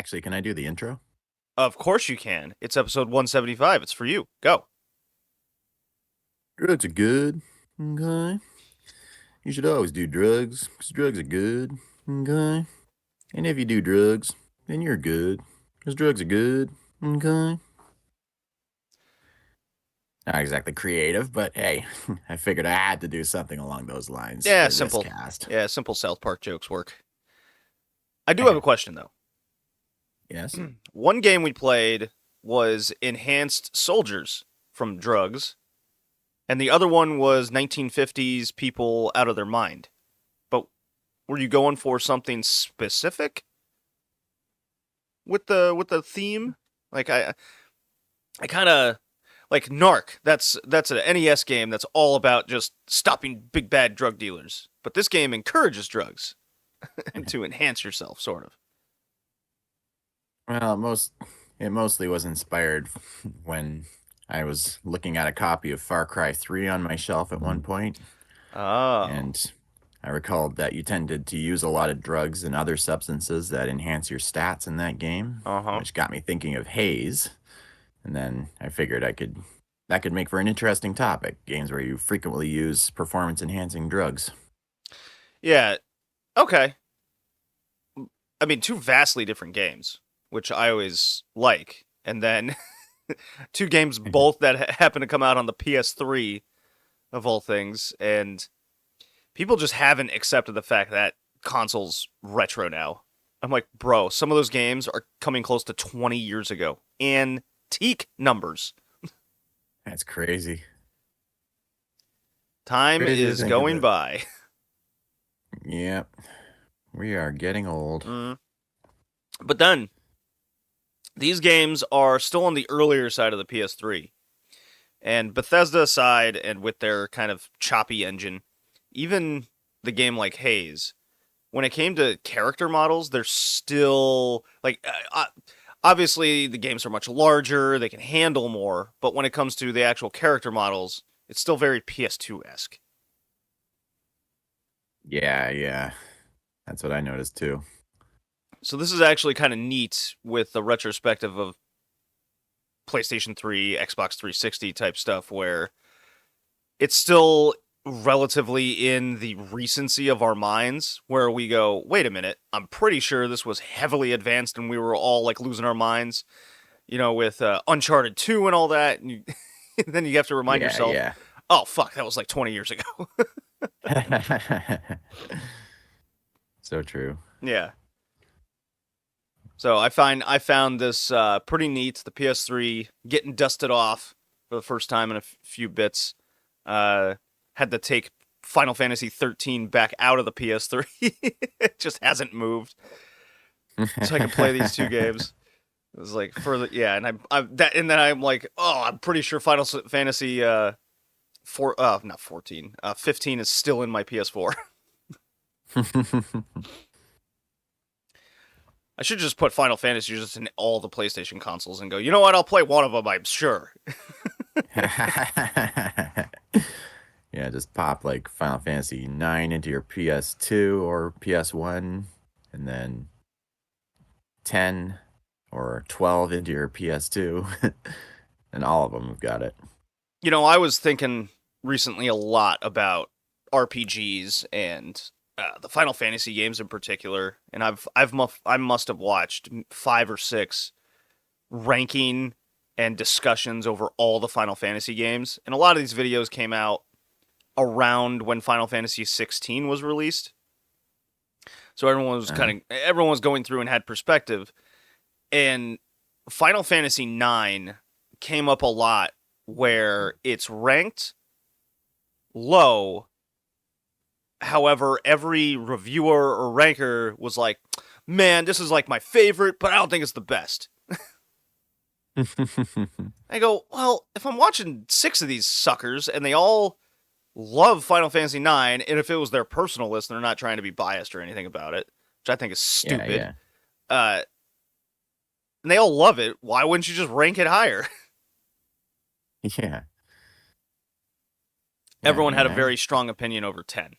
Actually, can I do the intro? Of course you can. It's episode 175. It's for you. Go. Drugs are good. Okay. You should always do drugs, because drugs are good. Okay. And if you do drugs, then you're good, because drugs are good. Okay. Not exactly creative, but hey, I figured I had to do something along those lines Yeah, for this simple. cast. Yeah, simple South Park jokes work. I do have a question, though. Yes? One game we played was Enhanced Soldiers from Drugs, and the other one was 1950s People Out of Their Mind. But were you going for something specific with the theme? Like I kind of like Narc. That's an NES game that's all about just stopping big bad drug dealers. But this game encourages drugs to enhance yourself, sort of. Well, it mostly was inspired when I was looking at a copy of Far Cry 3 on my shelf at one point. Oh, And I recalled that you tended to use a lot of drugs and other substances that enhance your stats in that game, uh huh. which got me thinking of Haze. And then I figured that could make for an interesting topic, games where you frequently use performance enhancing drugs. Yeah. Okay. I mean, two vastly different games, which I always like, and then two games both that happen to come out on the PS3 of all things, and people just haven't accepted the fact that consoles retro now. I'm like, bro, some of those games are coming close to 20 years ago. Antique numbers. That's crazy. Time Crazy to is think of going it. by. Yep, we are getting old. Mm. But then, these games are still on the earlier side of the PS3. And Bethesda aside, and with their kind of choppy engine, even the game like Haze, when it came to character models, they're still like obviously the games are much larger, they can handle more, but when it comes to the actual character models, it's still very PS2 esque. Yeah, that's what I noticed too. So this is actually kind of neat with the retrospective of PlayStation 3, Xbox 360 type stuff, where it's still relatively in the recency of our minds where we go, wait a minute, I'm pretty sure this was heavily advanced and we were all like losing our minds, with Uncharted 2 and all that. And, and then you have to remind Yeah, yourself, yeah. oh, fuck, that was like 20 years ago. So true. Yeah. So I found this pretty neat. The PS3 getting dusted off for the first time in a few bits. Had to take Final Fantasy 13 back out of the PS3. It just hasn't moved, so I can play these two games. It was like further, yeah, and and then I'm like, oh, I'm pretty sure Final Fantasy not 14, 15 is still in my PS4. I should just put Final Fantasy just in all the PlayStation consoles and go, you know what? I'll play one of them, I'm sure. Yeah, just pop like Final Fantasy 9 into your PS2 or PS1, and then 10 or 12 into your PS2, and all of them have got it. I was thinking recently a lot about RPGs and the Final Fantasy games in particular, and I must have watched 5 or 6 ranking and discussions over all the Final Fantasy games, and a lot of these videos came out around when Final Fantasy 16 was released. So Uh, everyone was going through and had perspective, and Final Fantasy 9 came up a lot where it's ranked low. However, every reviewer or ranker was like, "Man, this is like my favorite, but I don't think it's the best." I go, "Well, if I'm watching 6 of these suckers and they all love Final Fantasy 9, and if it was their personal list, they're not trying to be biased or anything about it, which I think is yeah, stupid. yeah, Uh, and they all love it. Why wouldn't you just rank it higher?" yeah, yeah. I Everyone had mean, a very strong opinion over 10.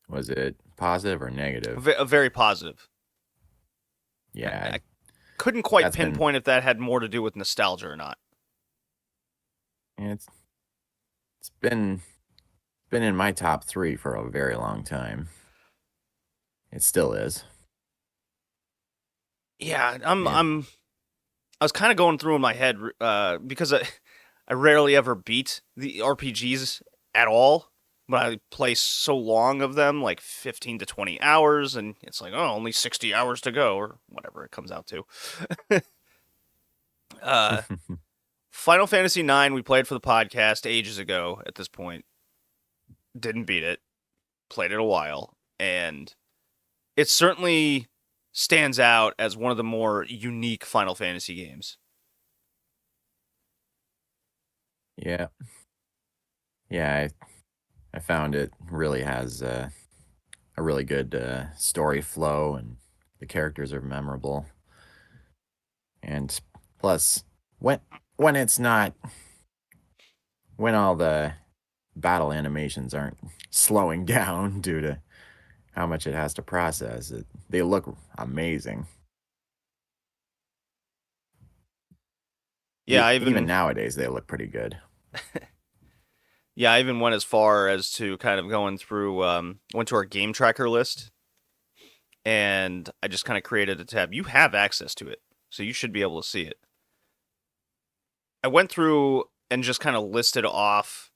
was it positive or negative? Very positive. Yeah, I couldn't quite that's been pinpoint if that had more to do with nostalgia or not. it's it's been in my top 3 for a very long time. It still is. Yeah, And I was kind of going through in my head because I rarely ever beat the RPGs at all, but I play so long of them, like 15 to 20 hours, and it's like, oh, only 60 hours to go, or whatever it comes out to. uh, Final Fantasy IX, we played for the podcast ages ago at this point. Didn't beat it, played it a while, and it certainly stands out as one of the more unique Final Fantasy games. yeah, yeah, I found it really has a really good story flow, and the characters are memorable. And plus, when when it's not when all the battle animations aren't slowing down due to how much it has to process, they look amazing. Yeah, I Even even nowadays, they look pretty good. Yeah, I even went as far as to kind of going through, went to our game tracker list, and I just kind of created a tab. You have access to it, so you should be able to see it. I went through and just kind of listed off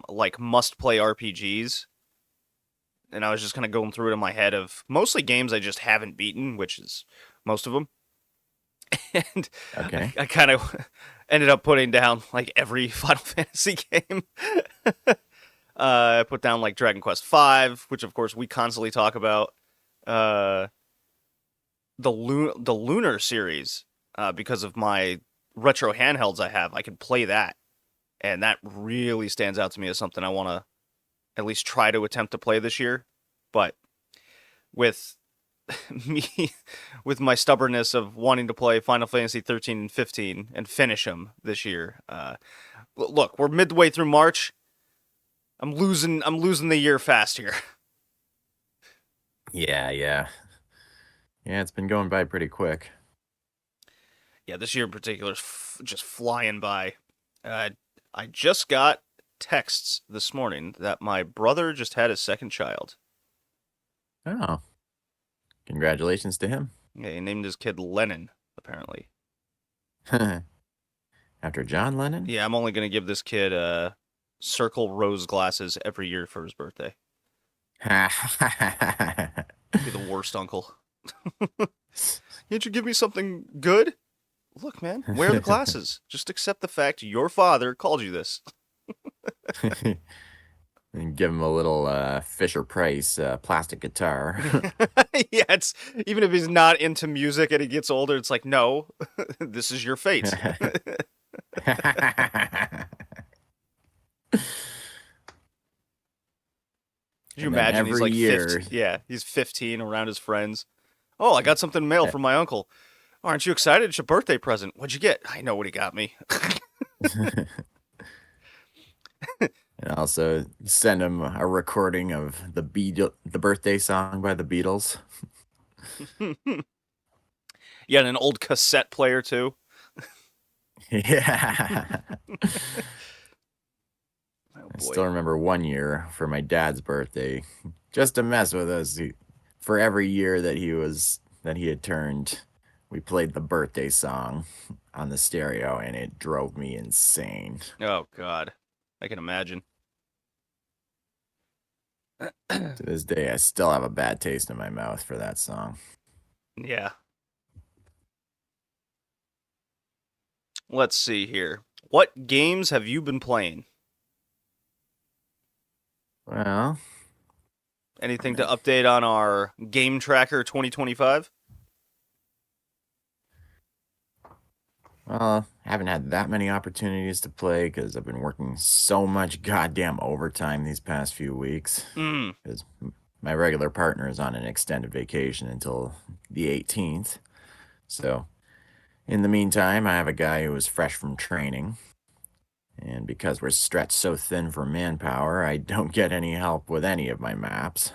like must play RPGs, and I was just kind of going through it in my head of mostly games I just haven't beaten, which is most of them. And Okay. I kind of ended up putting down like every Final Fantasy game. I put down like Dragon Quest V, which of course we constantly talk about. Uh, the Lunar series, because of my retro handhelds I have, I can play that, and that really stands out to me as something I want to at least try to attempt to play this year. But with me, with my stubbornness of wanting to play Final Fantasy 13 and 15 and finish them this year, look, we're midway through March. I'm losing the year fast here. Yeah, yeah. Yeah, it's been going by pretty quick. Yeah, this year in particular is just flying by. Uh, I just got texts this morning that my brother just had his second child. Oh, congratulations to him. Yeah, he named his kid Lennon, apparently. After John Lennon? Yeah, I'm only going to give this kid circle rose glasses every year for his birthday. Be the worst uncle. Can't you give me something good? Look, man, wear the glasses. Just accept the fact your father called you this. And give him a little Fisher Price plastic guitar. Yeah, it's even if he's not into music and he gets older, it's like, no, this is your fate. Could you And then imagine he's every like year, 15? Yeah, he's 15 around his friends. Oh, I got something mail from my uncle. Aren't you excited? It's your birthday present. What'd you get? I know what he got me. and also send him a recording of the birthday song by the Beatles. Yeah, and an old cassette player too. Yeah. Oh I boy. still remember one year for my dad's birthday, just to mess with us. For every year that he had turned, we played the birthday song on the stereo, and it drove me insane. Oh god. I can imagine. To this day, I still have a bad taste in my mouth for that song. Yeah. Let's see here. What games have you been playing? Well, Anything to update on our Game Tracker 2025? I haven't had that many opportunities to play because I've been working so much goddamn overtime these past few weeks. Mm. Because my regular partner is on an extended vacation until the 18th. So, in the meantime, I have a guy who is fresh from training. And because we're stretched so thin for manpower, I don't get any help with any of my maps.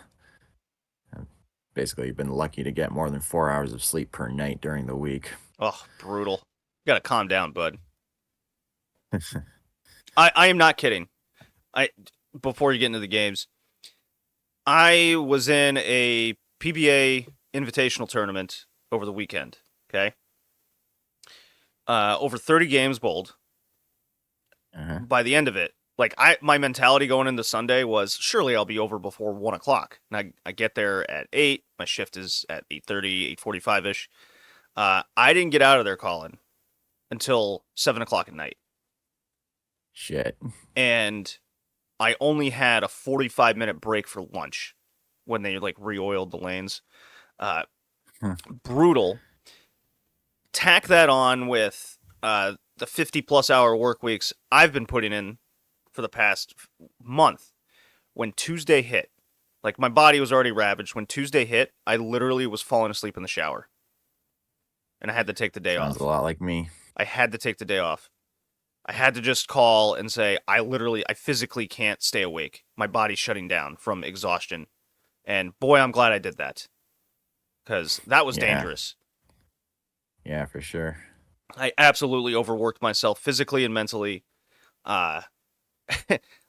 basically been lucky to get more than 4 hours of sleep per night during the week. Oh, brutal. You gotta calm down, bud. I am not kidding. I Before you get into the games, I was in a PBA invitational tournament over the weekend. Okay, over 30 games bowled. Uh-huh. By the end of it, like my mentality going into Sunday was surely I'll be over before 1 o'clock. And I get there at 8. My shift is at 8:30, 8:45 ish. I didn't get out of there, Colin, until 7 o'clock at night, Shit. and I only had a 45-minute break for lunch when they like re-oiled the lanes. Brutal. Tack that on with the 50+ hour work weeks I've been putting in for the past month. When Tuesday hit, like my body was already ravaged. When Tuesday hit, I literally was falling asleep in the shower, and I had to take the day Sounds off. a lot like me. I had to take the day off. I had to just call and say, I physically can't stay awake. My body's shutting down from exhaustion. And boy, I'm glad I did that, because that was Yeah. dangerous. Yeah, for sure. I absolutely overworked myself physically and mentally. Uh,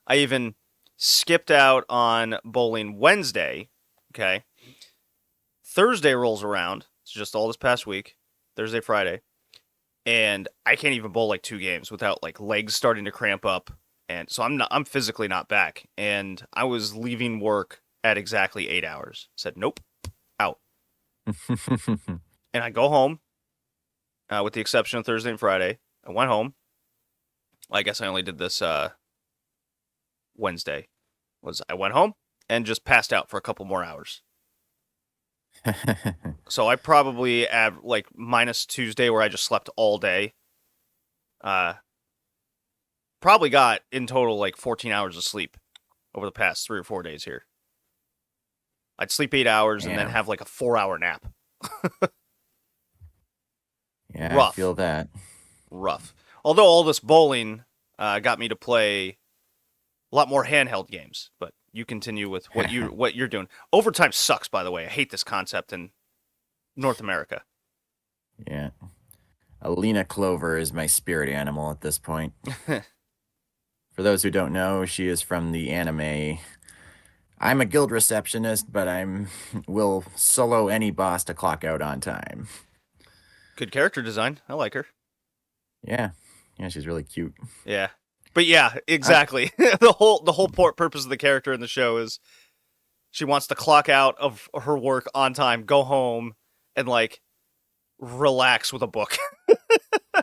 I even skipped out on bowling Wednesday. Okay. Thursday rolls around. It's just all this past week. Thursday, Friday. And I can't even bowl like 2 games without like legs starting to cramp up. And so I'm physically not back. And I was leaving work at exactly 8 hours. Said, nope, out. And I go home, with the exception of Thursday and Friday. I went home. I guess I only did this Wednesday. I went home and just passed out for a couple more hours. So I probably have like minus Tuesday where I just slept all day. Probably got in total like 14 hours of sleep over the past 3 or 4 days here. I'd sleep 8 hours and then Damn. have like a 4-hour nap. Yeah, I Rough. feel that. Rough. Although all this bowling got me to play a lot more handheld games, but you continue with what you're doing. Overtime sucks, by the way. I hate this concept in North America. Yeah. Alina Clover is my spirit animal at this point. For those who don't know, she is from the anime. I'm a guild receptionist, but I'm will solo any boss to clock out on time. Good character design. I like her. Yeah. Yeah, she's really cute. Yeah. But yeah, exactly. The whole purpose of the character in the show is she wants to clock out of her work on time, go home, and like relax with a book.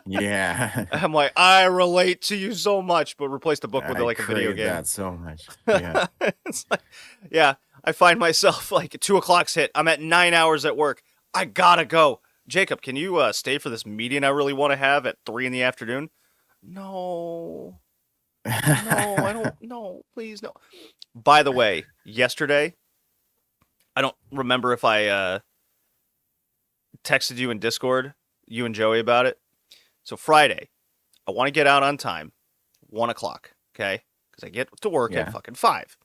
Yeah. I'm like, I relate to you so much, but replace the book with I like a video crave game. that so much. Yeah. It's like, yeah, I find myself like 2 o'clock's hit. I'm at 9 hours at work. I gotta go. Jacob, can you stay for this meeting I really want to have at 3 in the afternoon? No. No, I don't. No, please, no. By the way, yesterday, I don't remember if I texted you in Discord, you and Joey, about it. So Friday, I want to get out on time, 1 o'clock, okay? Because I get to work at fucking 5.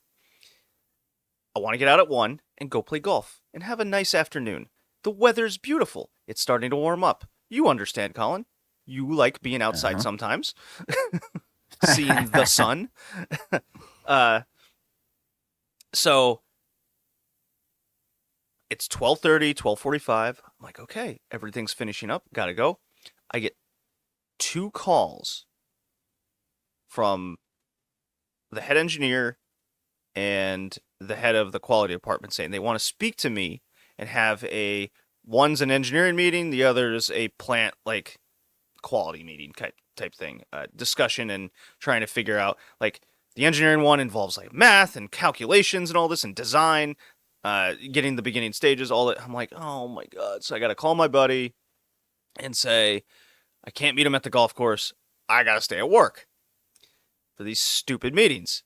I want to get out at 1 and go play golf and have a nice afternoon. The weather's beautiful. It's starting to warm up. You understand, Colin. You like being outside sometimes. Seeing the sun. So it's 12:30, 12:45. I'm like, okay, everything's finishing up. Gotta go. I get 2 calls from the head engineer and the head of the quality department saying they want to speak to me and have one's an engineering meeting, the other's a plant like quality meeting type thing, discussion and trying to figure out, like, the engineering one involves like math and calculations and all this and design, getting the beginning stages, all that. I'm like, oh my god. So I got to call my buddy and say, I can't meet him at the golf course. I got to stay at work for these stupid meetings.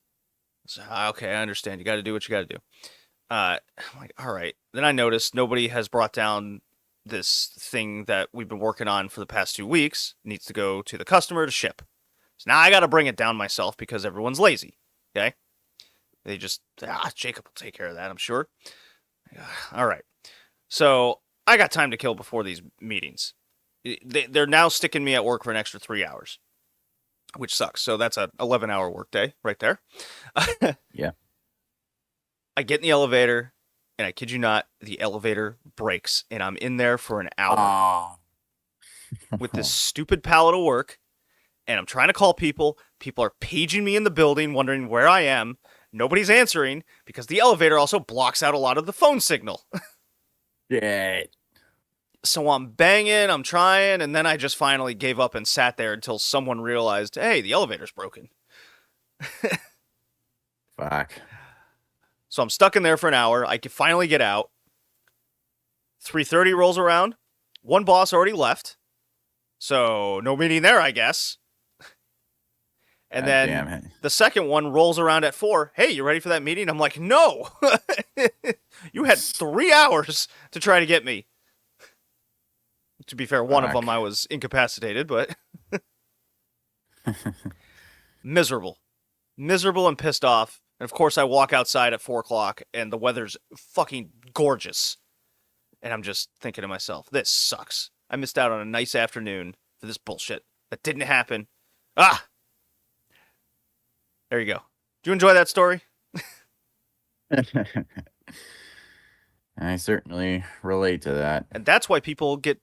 So, okay, I understand. You got to do what you got to do. I'm like, all right. Then I noticed nobody has brought down this thing that we've been working on for the past 2 weeks. It needs to go to the customer to ship. So now I got to bring it down myself because everyone's lazy. Okay? They just, Jacob will take care of that, I'm sure. All right. So I got time to kill before these meetings. They're now sticking me at work for an extra 3 hours, which sucks. So that's a 11-hour workday right there. Yeah. I get in the elevator, and I kid you not, the elevator breaks, and I'm in there for an hour Oh. with this stupid pallet of work, and I'm trying to call people. People are paging me in the building, wondering where I am. Nobody's answering because the elevator also blocks out a lot of the phone signal. Shit. So I'm banging, I'm trying, and then I just finally gave up and sat there until someone realized, hey, the elevator's broken. Fuck. So I'm stuck in there for an hour. I can finally get out. 3:30 rolls around. One boss already left. So no meeting there, I guess. And God damn then it. the second one rolls around at 4. Hey, you ready for that meeting? I'm like, no. You had 3 hours to try to get me. To be fair, one of them Fuck. I was incapacitated, but miserable. Miserable and pissed off. And of course, I walk outside at 4 o'clock and the weather's fucking gorgeous. And I'm just thinking to myself, this sucks. I missed out on a nice afternoon for this bullshit. That didn't happen. Ah! There you go. Do you enjoy that story? I certainly relate to that. And that's why people get.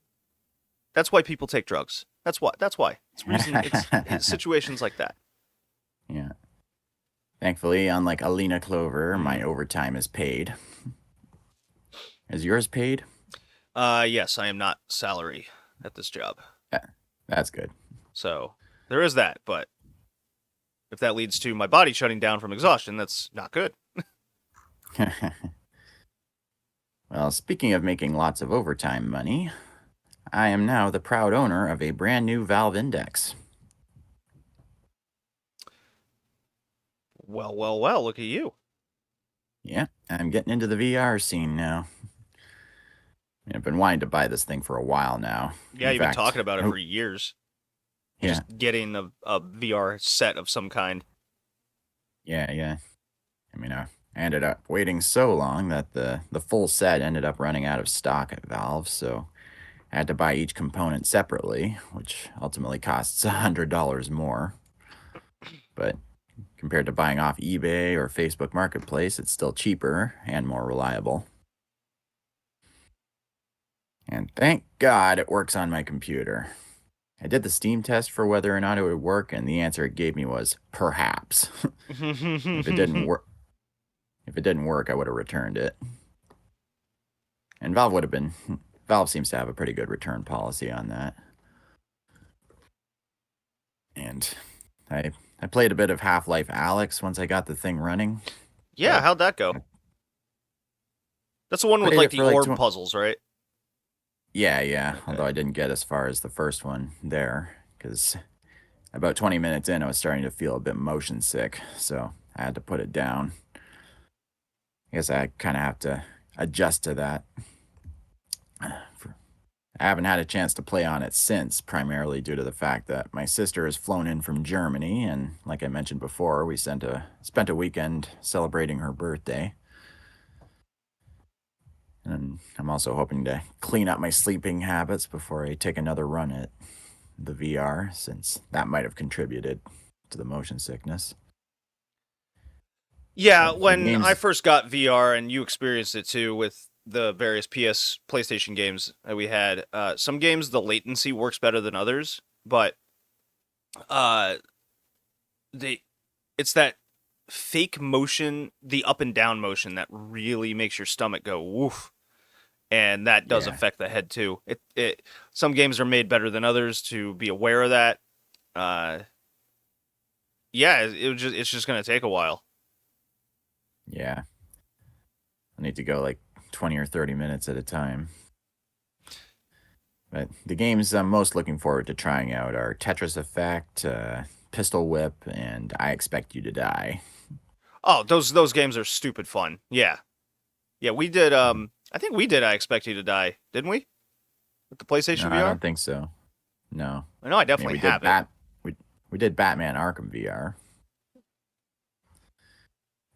That's why people take drugs. That's why. That's why. It's situations like that. Yeah. Thankfully, unlike Alina Clover, my overtime is paid. Is yours paid? Yes, I am not salary at this job. Yeah, that's good. So there is that, but if that leads to my body shutting down from exhaustion, that's not good. Well, speaking of making lots of overtime money, I am now the proud owner of a brand new Valve Index. Well, well, well, look at you. Yeah, I'm getting into the VR scene now. I've been wanting to buy this thing for a while now. Yeah, In you've been fact, talking about it for years. yeah, Just getting a VR set of some kind. yeah. I mean, I ended up waiting so long that the full set ended up running out of stock at Valve, so I had to buy each component separately, which ultimately costs $100 more. But compared to buying off eBay or Facebook Marketplace, it's still cheaper and more reliable. And thank God it works on my computer. I did the Steam test for whether or not it would work, and the answer it gave me was perhaps. If it didn't work, I would have returned it. And Valve seems to have a pretty good return policy on that. And I played a bit of Half-Life Alyx once I got the thing running. Yeah, how'd that go? That's the one with Played like it the for like orb puzzles, right? yeah. Okay. Although I didn't get as far as the first one there, because about 20 minutes in, I was starting to feel a bit motion sick, so I had to put it down. I guess I kind of have to adjust to that. I haven't had a chance to play on it since, primarily due to the fact that my sister has flown in from Germany, and like I mentioned before, we spent a weekend celebrating her birthday. And I'm also hoping to clean up my sleeping habits before I take another run at the VR, since that might have contributed to the motion sickness. Yeah, But the when I games, first got VR and you experienced it too with the various PlayStation games that we had, some games the latency works better than others, but uh, they it's that fake motion, the up and down motion that really makes your stomach go woof, and that does yeah, affect the head too. It some games are made better than others to be aware of that. Uh, yeah, it's just gonna take a while. yeah. I need to go like 20 or 30 minutes at a time. But the games I'm most looking forward to trying out are Tetris Effect, Pistol Whip, and I Expect You to Die. Oh, those games are stupid fun. Yeah. Yeah, we did. I think we did. I Expect You to Die, didn't we? With the No, PlayStation I VR. don't think so. No. I know. I I mean, definitely have it. we did Batman Arkham VR.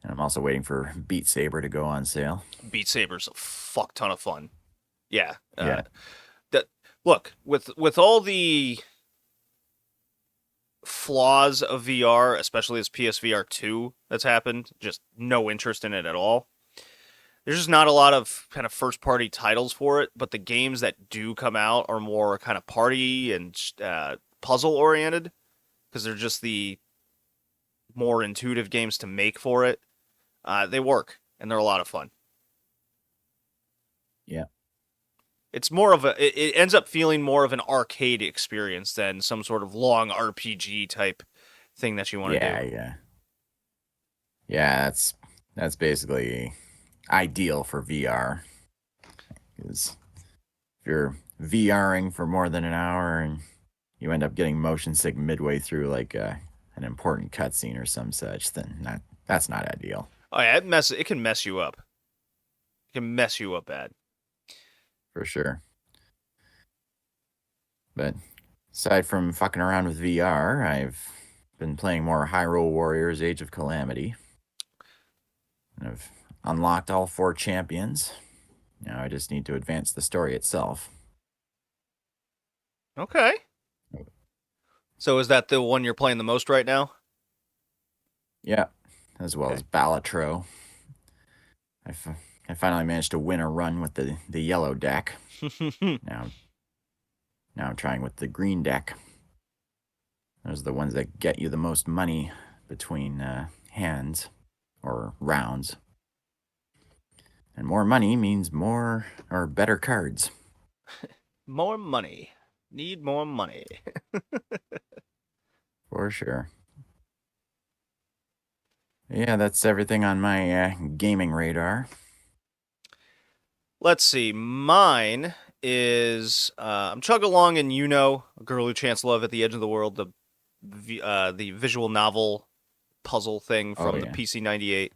And I'm also waiting for Beat Saber to go on sale. Beat Saber's a fuck ton of fun. Yeah. Yeah. That look with all the flaws of VR, especially this PSVR 2 that's happened, just no interest in it at all. There's just not a lot of kind of first party titles for it, but the games that do come out are more kind of party and puzzle oriented because they're just the more intuitive games to make for it. They work and they're a lot of fun. Yeah. It's more of it ends up feeling more of an arcade experience than some sort of long RPG type thing that you want to do. Yeah. Yeah, that's basically ideal for VR. Because if you're VRing for more than an hour and you end up getting motion sick midway through like an important cutscene or some such, then that's not ideal. Oh yeah, it can mess you up. It can mess you up bad. For sure. But aside from fucking around with VR, I've been playing more Hyrule Warriors Age of Calamity. And I've unlocked all 4 champions. Now I just need to advance the story itself. Okay. So is that the one you're playing the most right now? Yeah, as well as Balatro. I finally managed to win a run with the yellow deck. Now I'm trying with the green deck. Those are the ones that get you the most money between hands or rounds. And more money means more or better cards. More money. Need more money. For sure. Yeah, that's everything on my gaming radar. Let's see. Mine is I'm chugging along in A Girl Who Chants Love at the Edge of the World, the visual novel puzzle thing from the PC 98.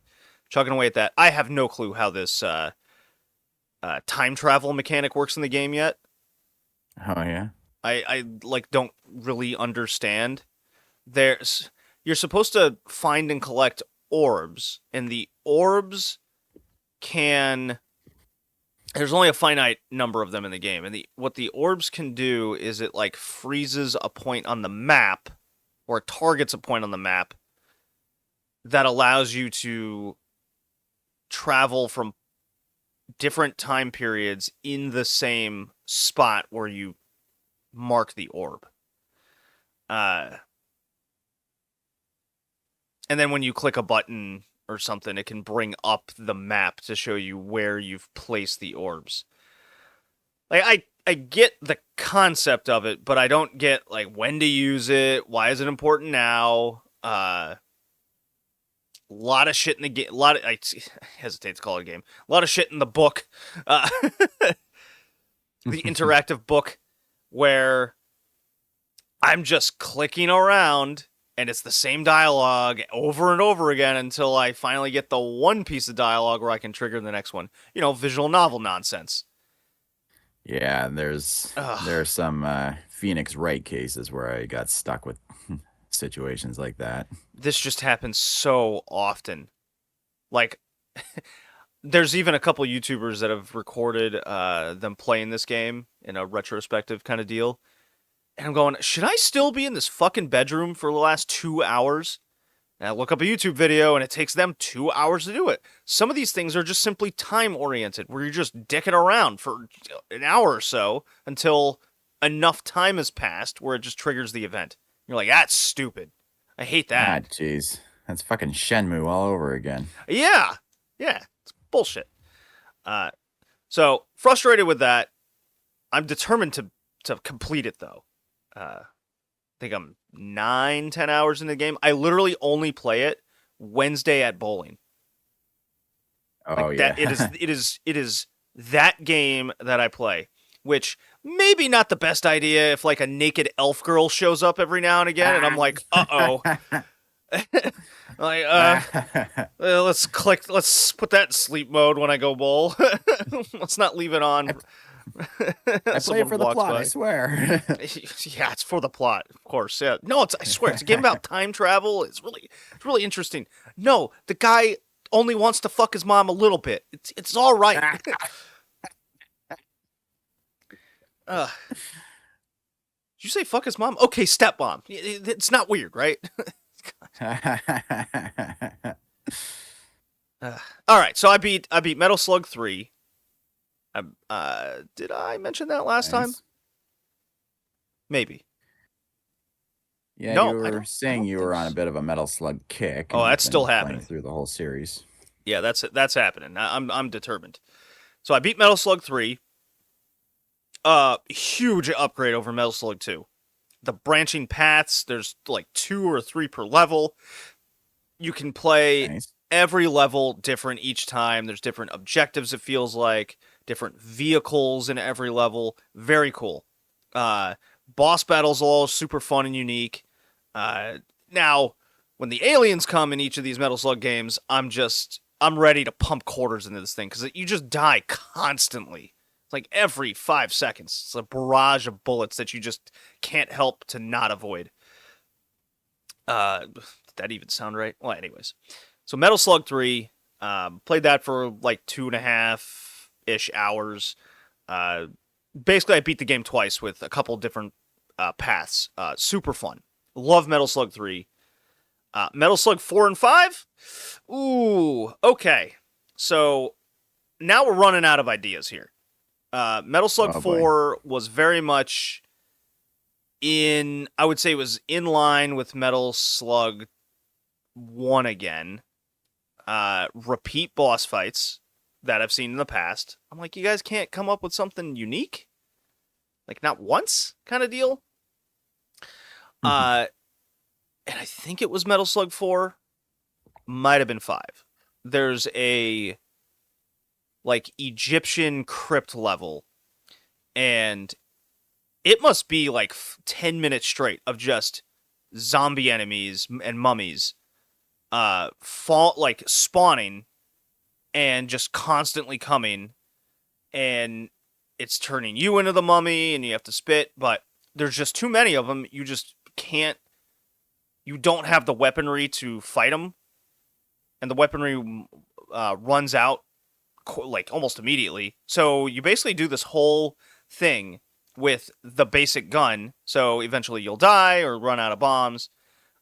Chugging away at that. I have no clue how this time travel mechanic works in the game yet. Oh yeah. I like don't really understand. You're supposed to find and collect orbs, and the orbs can. There's only a finite number of them in the game, and what the orbs can do is it like freezes a point on the map, or targets a point on the map that allows you to travel from different time periods in the same spot where you mark the orb. And then when you click a button or something, it can bring up the map to show you where you've placed the orbs. Like I get the concept of it, but I don't get like when to use it, why is it important now? A lot of shit in the game. I hesitate to call it a game. A lot of shit in the book, the interactive book, where I'm just clicking around and it's the same dialogue over and over again until I finally get the one piece of dialogue where I can trigger the next one. Visual novel nonsense. Yeah, there are some Phoenix Wright cases where I got stuck with situations like that. This just happens so often. Like, there's even a couple YouTubers that have recorded them playing this game in a retrospective kind of deal. And I'm going, should I still be in this fucking bedroom for the last 2 hours? And I look up a YouTube video and it takes them 2 hours to do it. Some of these things are just simply time-oriented, where you're just dicking around for an hour or so until enough time has passed where it just triggers the event. You're like, that's stupid. I hate that. Ah, jeez. That's fucking Shenmue all over again. Yeah. It's bullshit. So, frustrated with that. I'm determined to complete it, though. I think I'm 9-10 hours in the game. I literally only play it Wednesday at bowling. Oh yeah. It is that game that I play, which maybe not the best idea if like a naked elf girl shows up every now and again, and I'm like, uh-oh. Let's put that in sleep mode when I go bowl. Let's not leave it on. I play it for the plot, I swear. Yeah, it's for the plot, of course. Yeah. No, I swear, it's a game about time travel. It's really interesting. No, the guy only wants to fuck his mom a little bit. It's all right. Did you say fuck his mom? Okay, stepmom. It's not weird, right? All right, so I beat Metal Slug 3. Did I mention that last time? Nice. Maybe. Yeah, you No, I were don't. I saying don't you think were on a so. bit of a Metal Slug kick, Oh, and you've that's still been playing happening. through the whole series. Yeah, that's happening. I'm determined. So I beat Metal Slug 3. Huge upgrade over Metal Slug 2. The branching paths, there's like 2 or 3 per level. You can play Nice. every level different each time. There's different objectives, it feels like, different vehicles in every level. Very cool. Boss battles all super fun and unique. Now, when the aliens come in each of these Metal Slug games, I'm ready to pump quarters into this thing because you just die constantly. It's like every 5 seconds. It's a barrage of bullets that you just can't help to not avoid. Did that even sound right? Well, anyways. So Metal Slug 3, played that for like 2.5-ish hours. Basically, I beat the game twice with a couple different paths. Super fun. Love Metal Slug 3. Metal Slug 4 and 5? Ooh, okay. So now we're running out of ideas here. Metal Slug Oh boy. 4 was very much I would say it was in line with Metal Slug 1 again. Repeat boss fights that I've seen in the past. I'm like, you guys can't come up with something unique? Like, not once kind of deal? And I think it was Metal Slug 4. Might have been 5. There's a, like, Egyptian crypt level. And it must be, like, 10 minutes straight of just zombie enemies and mummies spawning and just constantly coming, and it's turning you into the mummy and you have to spit, but there's just too many of them. You just can't, you don't have the weaponry to fight them, and the weaponry runs out like almost immediately. So you basically do this whole thing with the basic gun, so eventually you'll die or run out of bombs.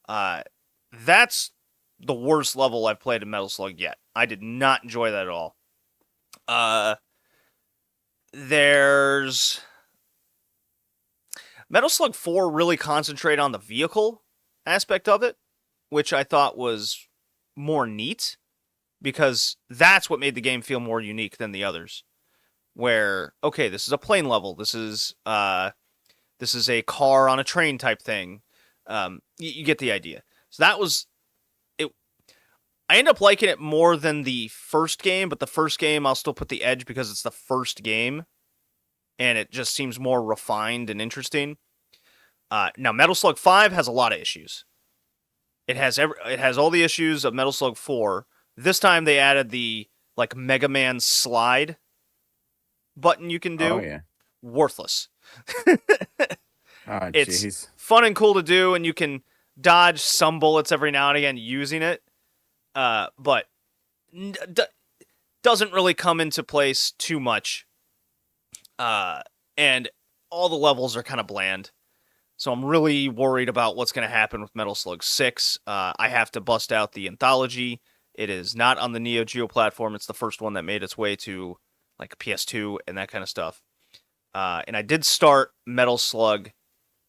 That's the worst level I've played in Metal Slug yet. I did not enjoy that at all. There's Metal Slug 4 really concentrate on the vehicle aspect of it, which I thought was more neat because that's what made the game feel more unique than the others. Where, okay, this is a plane level. This is a car on a train type thing. You get the idea. So that was it. I end up liking it more than the first game, but the first game I'll still put the edge because it's the first game, and it just seems more refined and interesting. Now, Metal Slug 5 has a lot of issues. It has all the issues of Metal Slug 4. This time they added the like Mega Man slide button you can do. Oh yeah. Worthless. Oh It's jeez. fun and cool to do, and you can dodge some bullets every now and again using it, but doesn't really come into place too much. And all the levels are kind of bland. So I'm really worried about what's going to happen with Metal Slug 6. I have to bust out the anthology. It is not on the Neo Geo platform. It's the first one that made its way to like PS2 and that kind of stuff. And I did start Metal Slug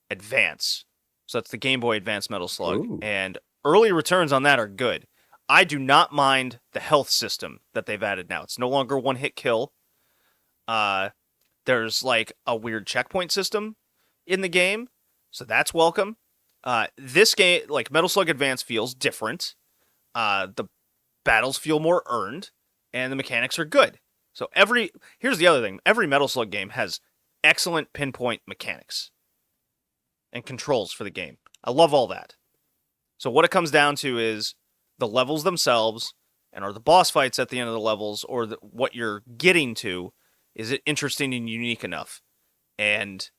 Advance. So that's the Game Boy Advance Metal Slug. Ooh. And early returns on that are good. I do not mind the health system that they've added now. It's no longer one-hit kill. There's like a weird checkpoint system in the game. So that's welcome. This game, like Metal Slug Advance, feels different. The battles feel more earned, and the mechanics are good. So here's the other thing. Every Metal Slug game has excellent pinpoint mechanics and controls for the game. I love all that. So what it comes down to is the levels themselves, and are the boss fights at the end of the levels, or what you're getting to, is it interesting and unique enough? And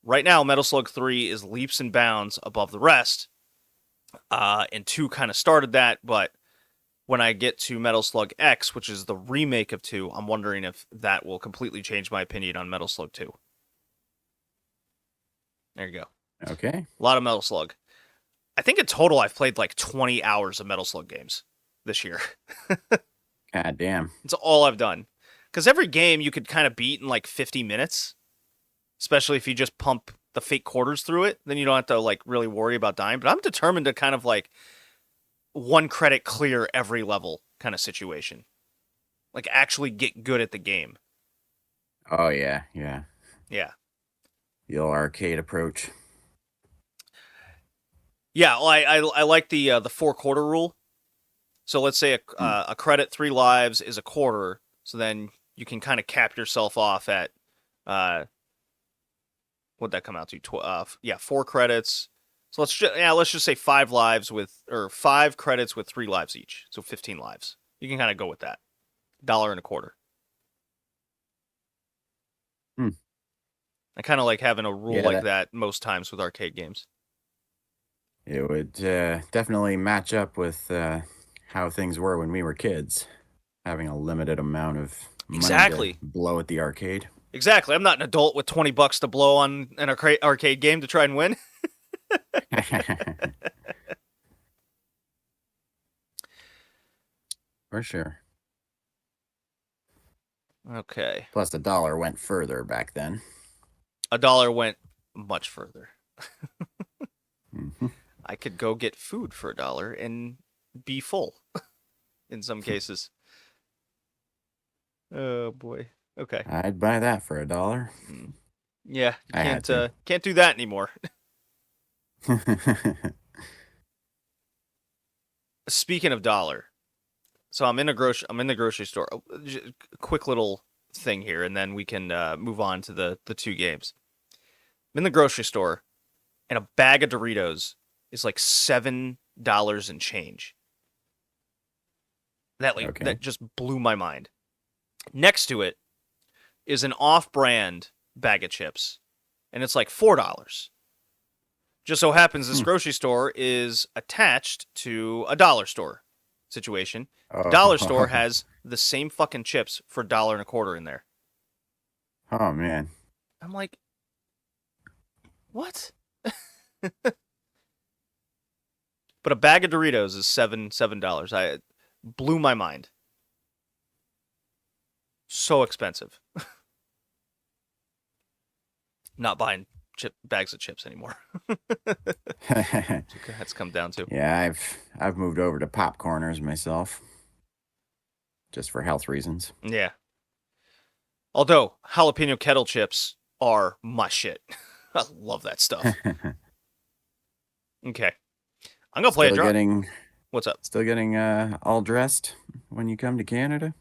right now, Metal Slug 3 is leaps and bounds above the rest. And 2 kind of started that, but when I get to Metal Slug X, which is the remake of 2, I'm wondering if that will completely change my opinion on Metal Slug 2. There you go. Okay. A lot of Metal Slug. I think in total I've played like 20 hours of Metal Slug games this year. God damn. It's all I've done. Because every game you could kind of beat in like 50 minutes, especially if you just pump the fake quarters through it. Then you don't have to like really worry about dying. But I'm determined to kind of like 1 credit clear every level kind of situation. Like actually get good at the game. Oh yeah, yeah. Yeah. The old arcade approach. Yeah, well, I like the 4-quarter rule. So let's say Hmm. a credit 3 lives is a quarter. So then you can kind of cap yourself off at what'd that come out to? 4 credits. So let's just say 5 lives or 5 credits with 3 lives each. So 15 lives. You can kind of go with that. $1.25. Hmm. I kind of like having a rule Yeah, like that that most times with arcade games. it would definitely match up with how things were when we were kids, having a limited amount of money to Exactly. blow at the arcade. Exactly. I'm not an adult with $20 to blow on an arcade game to try and win. For sure. Okay. Plus, the dollar went further back then. $1 went much further. Hmm. I could go get food for $1 and be full in some cases. Oh boy. Okay. I'd buy that for $1. Yeah, you I had to. can't do that anymore. Speaking of dollar, so I'm in the grocery store. Quick little thing here, and then we can move on to the 2 games. I'm in the grocery store, and a bag of Doritos is like $7 and change. Okay. That just blew my mind. Next to it is an off-brand bag of chips, and it's like $4. Just so happens this Hmm. grocery store is attached to a dollar store situation. The dollar store Oh, has the same fucking chips for $1.25 in there. oh man. I'm like, what? But a bag of Doritos is $7. I blew my mind. So expensive. Not buying bags of chips anymore. That's come down to. Yeah, I've moved over to popcorners myself, just for health reasons. Yeah. Although jalapeno kettle chips are my shit. I love that stuff. Okay. I'm gonna play a Still drop. getting What's up? still getting all dressed when you come to Canada?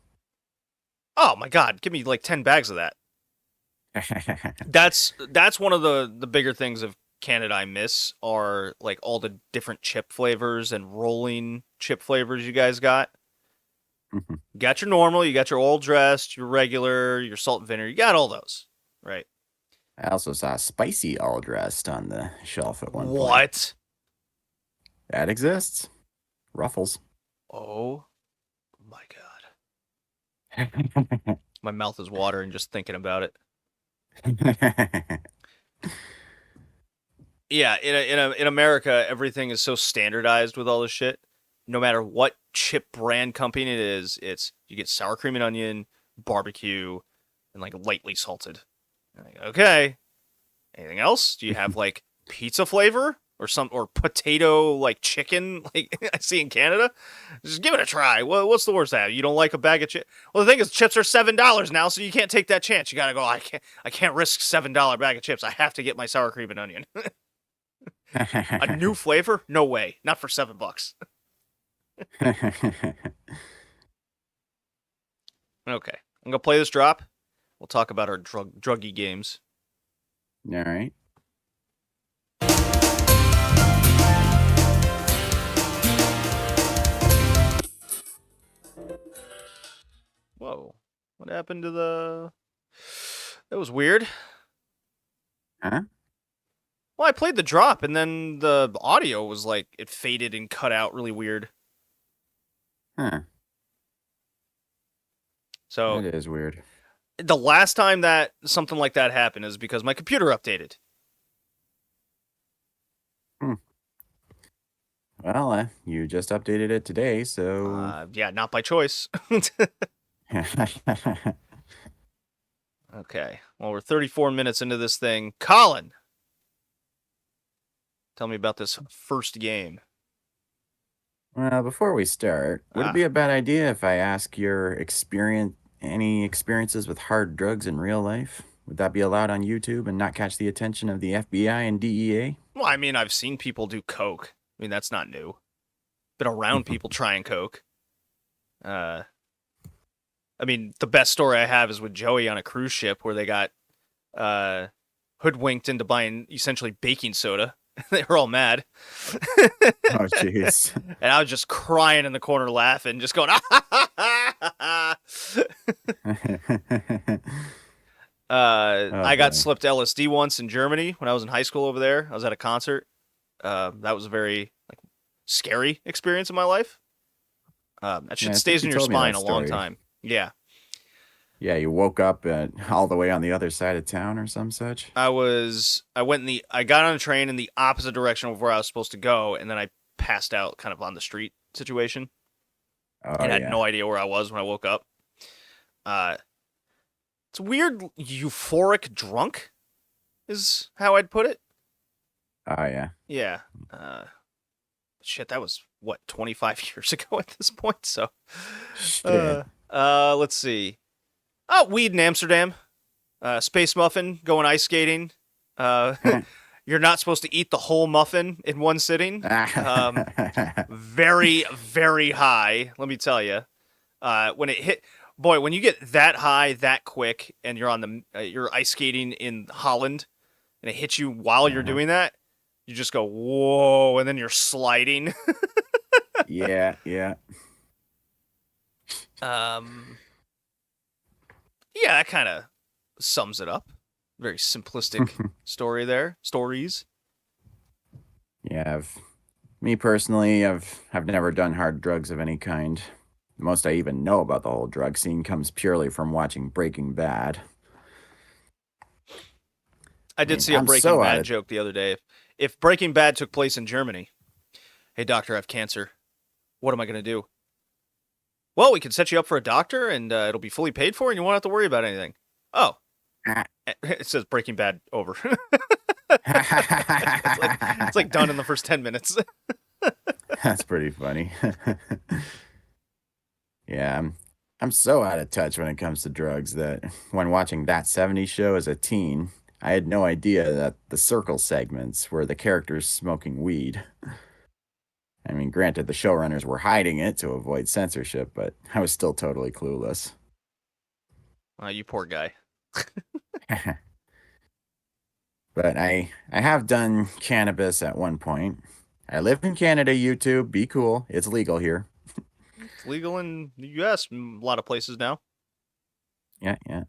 Oh my god, give me like 10 bags of that. That's one of the bigger things of Canada I miss are like all the different chip flavors and rolling chip flavors you guys got. You got your normal, you got your all dressed, your regular, your salt and vinegar. You got all those, right? I also saw spicy all dressed on the shelf at one point. What? That exists. Ruffles. Oh my god. My mouth is watering just thinking about it. Yeah, in America, everything is so standardized with all this shit. No matter what chip brand company it is, it's you get sour cream and onion, barbecue, and like lightly salted. Like, okay. Anything else? Do you have like pizza flavor or potato like chicken like I see in Canada? Just give it a try. What's the worst that? You don't like a bag of chips? Well, the thing is, chips are $7 now, so you can't take that chance. You gotta go. I can't risk $7 bag of chips. I have to get my sour cream and onion. A new flavor? No way. Not for $7. Okay. I'm gonna play this drop. We'll talk about our druggy games. All right. Whoa. What happened to the That was weird. Huh? Well, I played the drop and then the audio was like it faded and cut out really weird. Huh. So That is weird. the last time that something like that happened is because my computer updated. Hmm. Well, you just updated it today, so. Yeah, not by choice. Okay. Well, we're 34 minutes into this thing. Colin, tell me about this first game. Well, before we start, would it Ah, be a bad idea if I ask your any experiences with hard drugs in real life? Would that be allowed on YouTube and not catch the attention of the FBI and DEA? well, I mean, I've seen people do coke. I mean, that's not new. Been around people trying coke. Uh, I mean, the best story I have is with Joey on a cruise ship where they got uh, hoodwinked into buying essentially baking soda. They were all mad. Oh, jeez. And I was just crying in the corner laughing, just going, Oh I got boy. slipped LSD once in Germany when I was in high school over there. I was at a concert. That was a very scary experience in my life. That Yeah, shit I think stays you in your told me spine that a long story. time. Yeah. Yeah, you woke up all the way on the other side of town or some such. I got on a train in the opposite direction of where I was supposed to go, and then I passed out kind of on the street situation Oh and had yeah. no idea where I was when I woke up. Uh, it's weird, euphoric drunk is how I'd put it. Oh yeah. Yeah. Shit, that was what 25 years ago at this point. So, Shit. let's see. Oh, weed in Amsterdam. Space muffin going ice skating. Uh, you're not supposed to eat the whole muffin in one sitting. Very, very high. Let me tell you. When it hit, boy, when you get that high that quick, and you're on you're ice skating in Holland, and it hits you while you're Uh-huh. doing that, you just go whoa, and then you're sliding. Yeah, yeah. um, yeah, that kind of sums it up. Very simplistic story there. Stories. Yeah, me personally, I've never done hard drugs of any kind. The most I even know about the whole drug scene comes purely from watching Breaking Bad. I I did mean, see a I'm Breaking so out Bad of joke the other day. If Breaking Bad took place in Germany, hey doctor, I have cancer. What am I gonna do? Well, we can set you up for a doctor, and it'll be fully paid for, and you won't have to worry about anything. Oh, it says Breaking Bad over. It's like done in the first 10 minutes. That's pretty funny. Yeah, I'm so out of touch when it comes to drugs that when watching That 70s Show as a teen, I had no idea that the circle segments were the characters smoking weed. I mean, granted, the showrunners were hiding it to avoid censorship, but I was still totally clueless. You poor guy. But I have done cannabis at one point. I live in Canada, YouTube. Be cool. It's legal here. It's legal in the U.S. A lot of places now. Yeah, yeah. At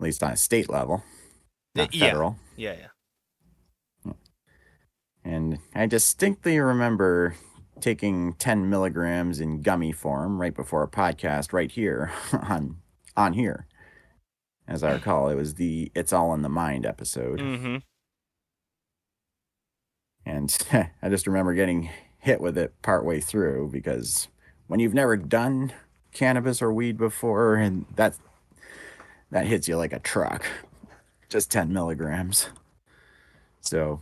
least on a state level, not Yeah, federal. yeah. And I distinctly remember taking 10 milligrams in gummy form right before a podcast right here on here. As I recall, it was the It's All in the Mind episode. Mm-hmm. And I just remember getting hit with it partway through because when you've never done cannabis or weed before, and that hits you like a truck, just 10 milligrams. So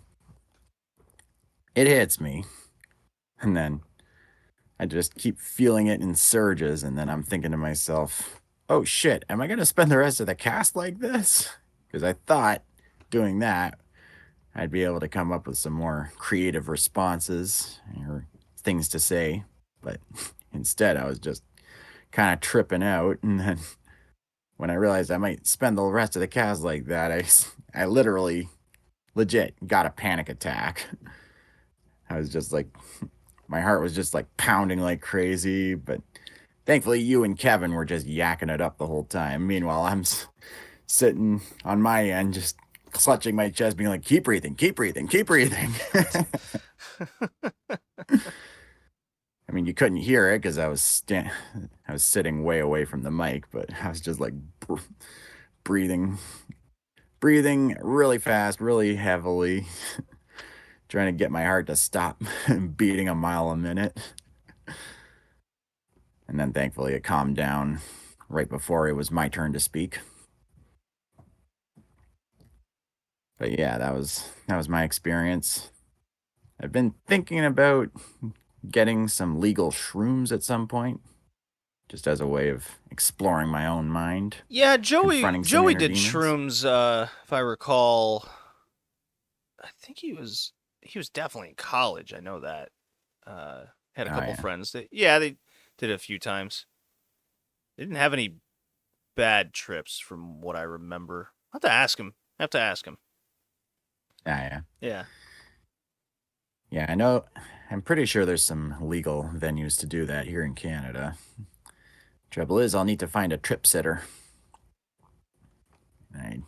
it hits me. And then I just keep feeling it in surges. And then I'm thinking to myself, oh shit, am I going to spend the rest of the cast like this? Because I thought doing that, I'd be able to come up with some more creative responses or things to say. But instead, I was just kind of tripping out. And then when I realized I might spend the rest of the cast like that, I literally, legit got a panic attack. I was just like, my heart was just like pounding like crazy. But thankfully, you and Kevin were just yakking it up the whole time. Meanwhile, I'm sitting on my end, just clutching my chest, being like, keep breathing, keep breathing, keep breathing. I mean, you couldn't hear it because I was sitting way away from the mic, but I was just like breathing, breathing really fast, really heavily, trying to get my heart to stop beating a mile a minute. And then thankfully it calmed down right before it was my turn to speak. But yeah, that was my experience. I've been thinking about getting some legal shrooms at some point, just as a way of exploring my own mind, Yeah, confronting some Joey inner did demons. shrooms. If I recall, I think he was definitely in college. I know that. Had a Oh couple yeah, friends that they did it a few times. They didn't have any bad trips from what I remember. I have to ask him. I have to ask him. yeah. Yeah. Yeah, I know. I'm pretty sure there's some legal venues to do that here in Canada. Trouble is, I'll need to find a trip sitter. I,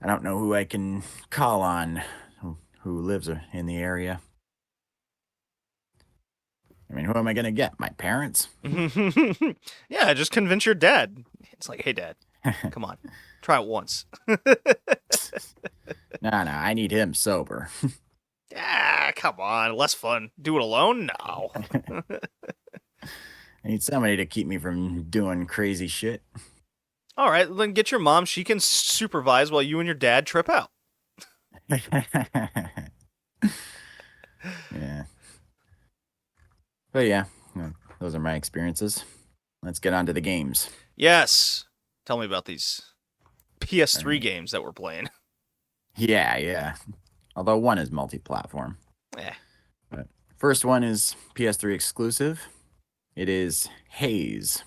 I don't know who I can call on who lives in the area. I mean, who am I going to get? My parents? Yeah, just convince your dad. It's like, hey, dad, come on, try it once. No, no, I need him sober. Ah, come on, less fun. Do it alone? No. I need somebody to keep me from doing crazy shit. All right, then get your mom. She can supervise while you and your dad trip out. Yeah. But yeah, those are my experiences. Let's get on to the games. Yes. Tell me about these All PS3 right. games that we're playing. Yeah, yeah. Although one is multi platform. Eh. But first one is PS3 exclusive. It is Haze,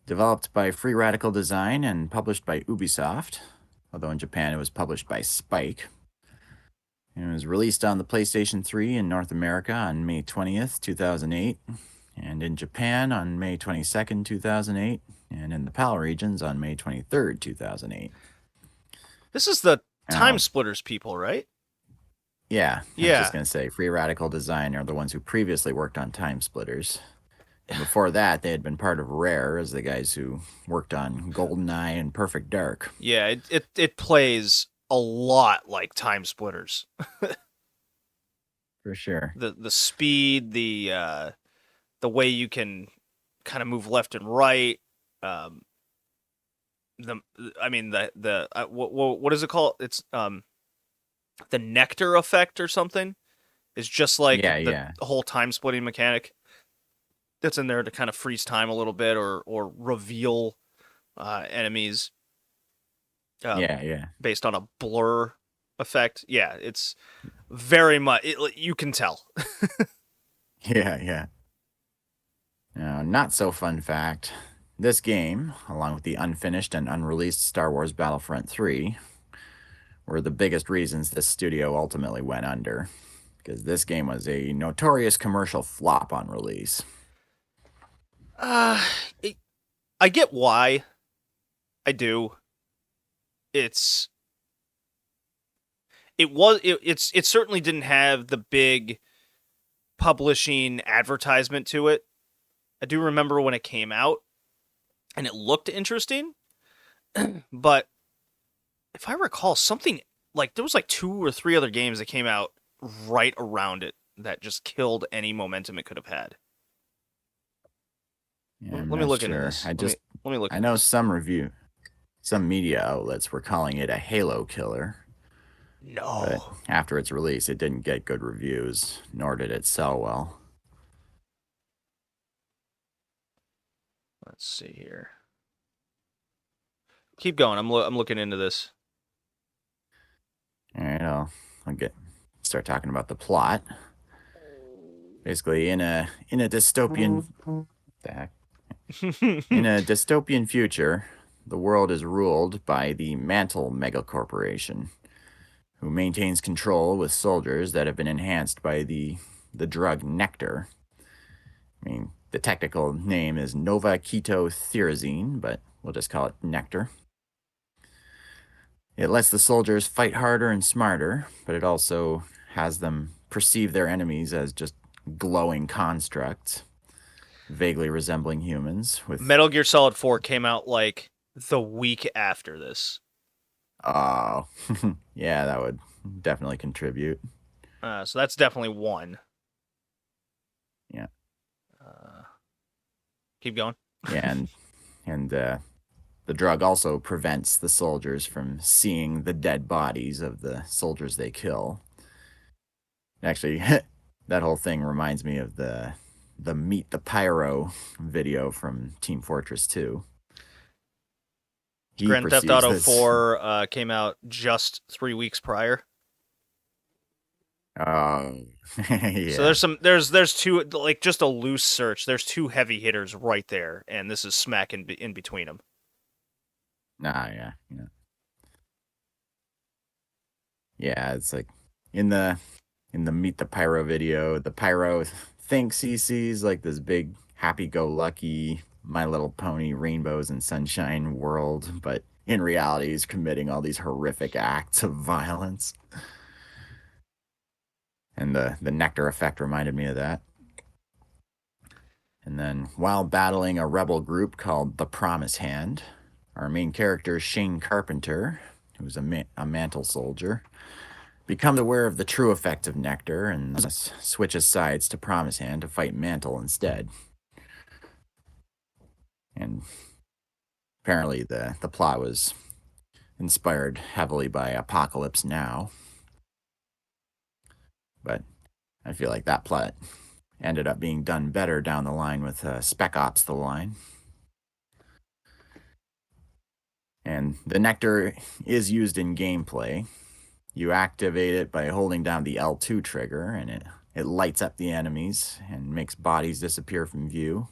developed by Free Radical Design and published by Ubisoft, although in Japan it was published by Spike. It was released on the PlayStation 3 in North America on May 20th, 2008, and in Japan on May 22nd, 2008, and in the PAL regions on May 23rd, 2008. This is the Time Now, Splitters people, right? yeah, I was just Yeah. going to say, Free Radical Design are the ones who previously worked on Time Splitters. And before that, they had been part of Rare as the guys who worked on GoldenEye and Perfect Dark. Yeah, it plays a lot like Time Splitters. For sure. The speed, the way you can kind of move left and right. Um, the I mean the what is it called? It's the nectar effect or something. Is just like Yeah, the yeah. whole time splitting mechanic that's in there to kind of freeze time a little bit or reveal enemies um, Yeah, yeah. based on a blur effect. Yeah, it's very much you can tell. Yeah, yeah. Now, not so fun fact. This game, along with the unfinished and unreleased Star Wars Battlefront 3, were the biggest reasons this studio ultimately went under, because this game was a notorious commercial flop on release. Uh, it, I get why. I do. It's it certainly didn't have the big publishing advertisement to it. I do remember when it came out and it looked interesting, but if I recall something like there was like two or three other games that came out right around it that just killed any momentum it could have had. Yeah, I'm Let me not look into sure. this. Let me look I into know this. some media outlets were calling it a Halo killer, but No. after its release, it didn't get good reviews, nor did it sell well. Let's see here. Keep going. I'm looking into this. All right, I'll start talking about the plot. Basically, in a dystopian the heck? In a dystopian future, the world is ruled by the Mantle Megacorporation, who maintains control with soldiers that have been enhanced by the drug nectar. I mean, the technical name is Nova Keto Therazine, but we'll just call it nectar. It lets the soldiers fight harder and smarter, but it also has them perceive their enemies as just glowing construct, vaguely resembling humans. With Metal Gear Solid 4 came out like the week after this. oh, yeah, that would definitely contribute. So that's definitely one. Yeah, Uh, keep going. yeah, and the drug also prevents the soldiers from seeing the dead bodies of the soldiers they kill. Actually, that whole thing reminds me of the Meet the Pyro video from Team Fortress 2. He Grand Theft perceives Auto this. 4 came out just 3 weeks prior. Oh, So yeah. there's two, like, just a loose search. There's two heavy hitters right there, and this is smack in between them. Nah, yeah, yeah. Yeah, it's like in the Meet the Pyro video, the Pyro thinks he sees like this big happy-go-lucky My Little Pony rainbows and sunshine world, but in reality he's committing all these horrific acts of violence. And the nectar effect reminded me of that. And then while battling a rebel group called the Promise Hand, our main character Shane Carpenter, who's a mantle soldier, becomes aware of the true effect of nectar and thus switches sides to Promise Hand to fight Mantle instead. And apparently the plot was inspired heavily by Apocalypse Now. But I feel like that plot ended up being done better down the line with Spec Ops The Line. And the nectar is used in gameplay. You activate it by holding down the L2 trigger, and it lights up the enemies and makes bodies disappear from view,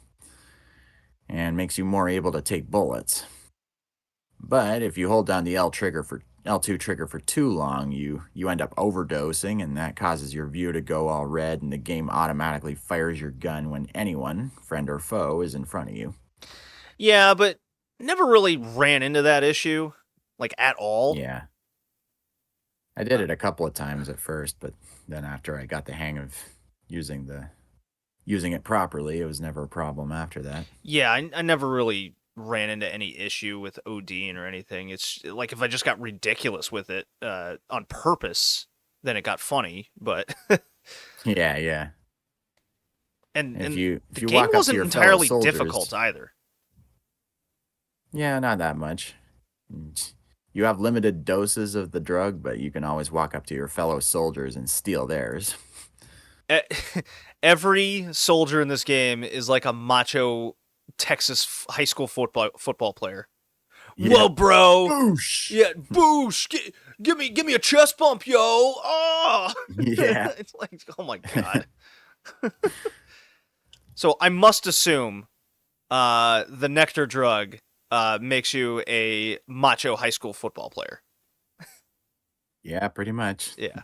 and makes you more able to take bullets. But if you hold down the L2 trigger for too long, you end up overdosing, and that causes your view to go all red, and the game automatically fires your gun when anyone, friend or foe, is in front of you. Yeah, but never really ran into that issue, like, at all. Yeah. I did it a couple of times at first, but then after I got the hang of using the using it properly, it was never a problem after that. Yeah, I never really ran into any issue with ODing or anything. It's like if I just got ridiculous with it on purpose, then it got funny. But Yeah, yeah. And if and you the if you game walk up to wasn't your fellow entirely difficult soldiers, either. yeah, not that much. You have limited doses of the drug, but you can always walk up to your fellow soldiers and steal theirs. Every soldier in this game is like a macho Texas high school football player. Yeah. Whoa, bro! Boosh! Yeah, boosh! Give me a chest bump, yo! Oh! Yeah. It's like, oh my god. So I must assume the nectar drug makes you a macho high school football player. Yeah, pretty much. Yeah.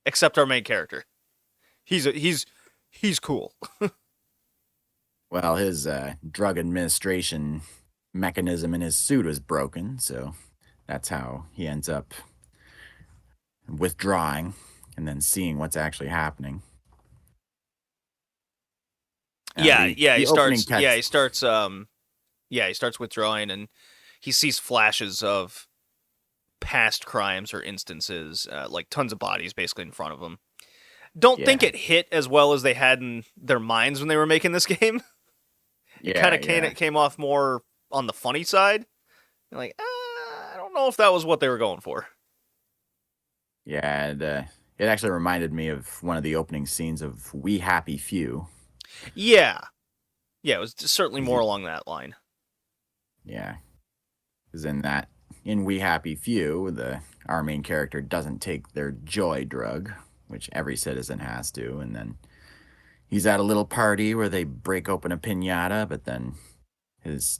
Except our main character. He's cool. Well, his drug administration mechanism in his suit was broken, so that's how he ends up withdrawing and then seeing what's actually happening. Now, Yeah, the yeah, the opening he text. starts yeah, he starts withdrawing and he sees flashes of past crimes or instances, like tons of bodies basically in front of him. Don't think Yeah, it hit as well as they had in their minds when they were making this game. It kind yeah, of yeah, came off more on the funny side. Like, I don't know if that was what they were going for. yeah. And, it actually reminded me of one of the opening scenes of We Happy Few. Yeah, yeah, it was certainly 'Cause more you- along that line. yeah, because in We Happy Few, our main character doesn't take their joy drug, which every citizen has to, and then he's at a little party where they break open a pinata, but then his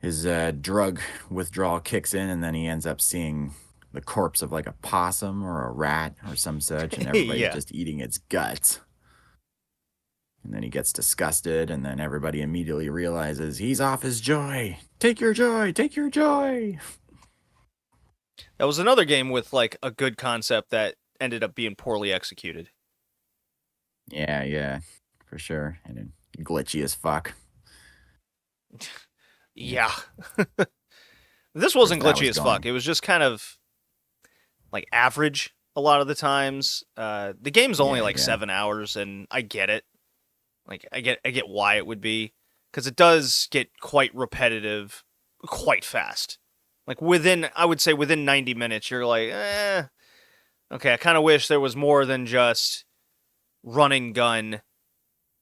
his drug withdrawal kicks in, and then he ends up seeing the corpse of like a possum or a rat or some such, and everybody's Yeah, just eating its guts. And then he gets disgusted, and then everybody immediately realizes he's off his joy. Take your joy, take your joy. that was another game with like a good concept that ended up being poorly executed. Yeah, yeah, for sure. And then glitchy as fuck. Yeah. Yeah. This Of course, wasn't that glitchy was as fuck. going. It was just kind of like average a lot of the times. The game's only Yeah, like yeah, 7 hours, and I get it. Like I get why it would be, because it does get quite repetitive, quite fast. Like I would say within 90 minutes, you're like, okay. I kind of wish there was more than just run and gun.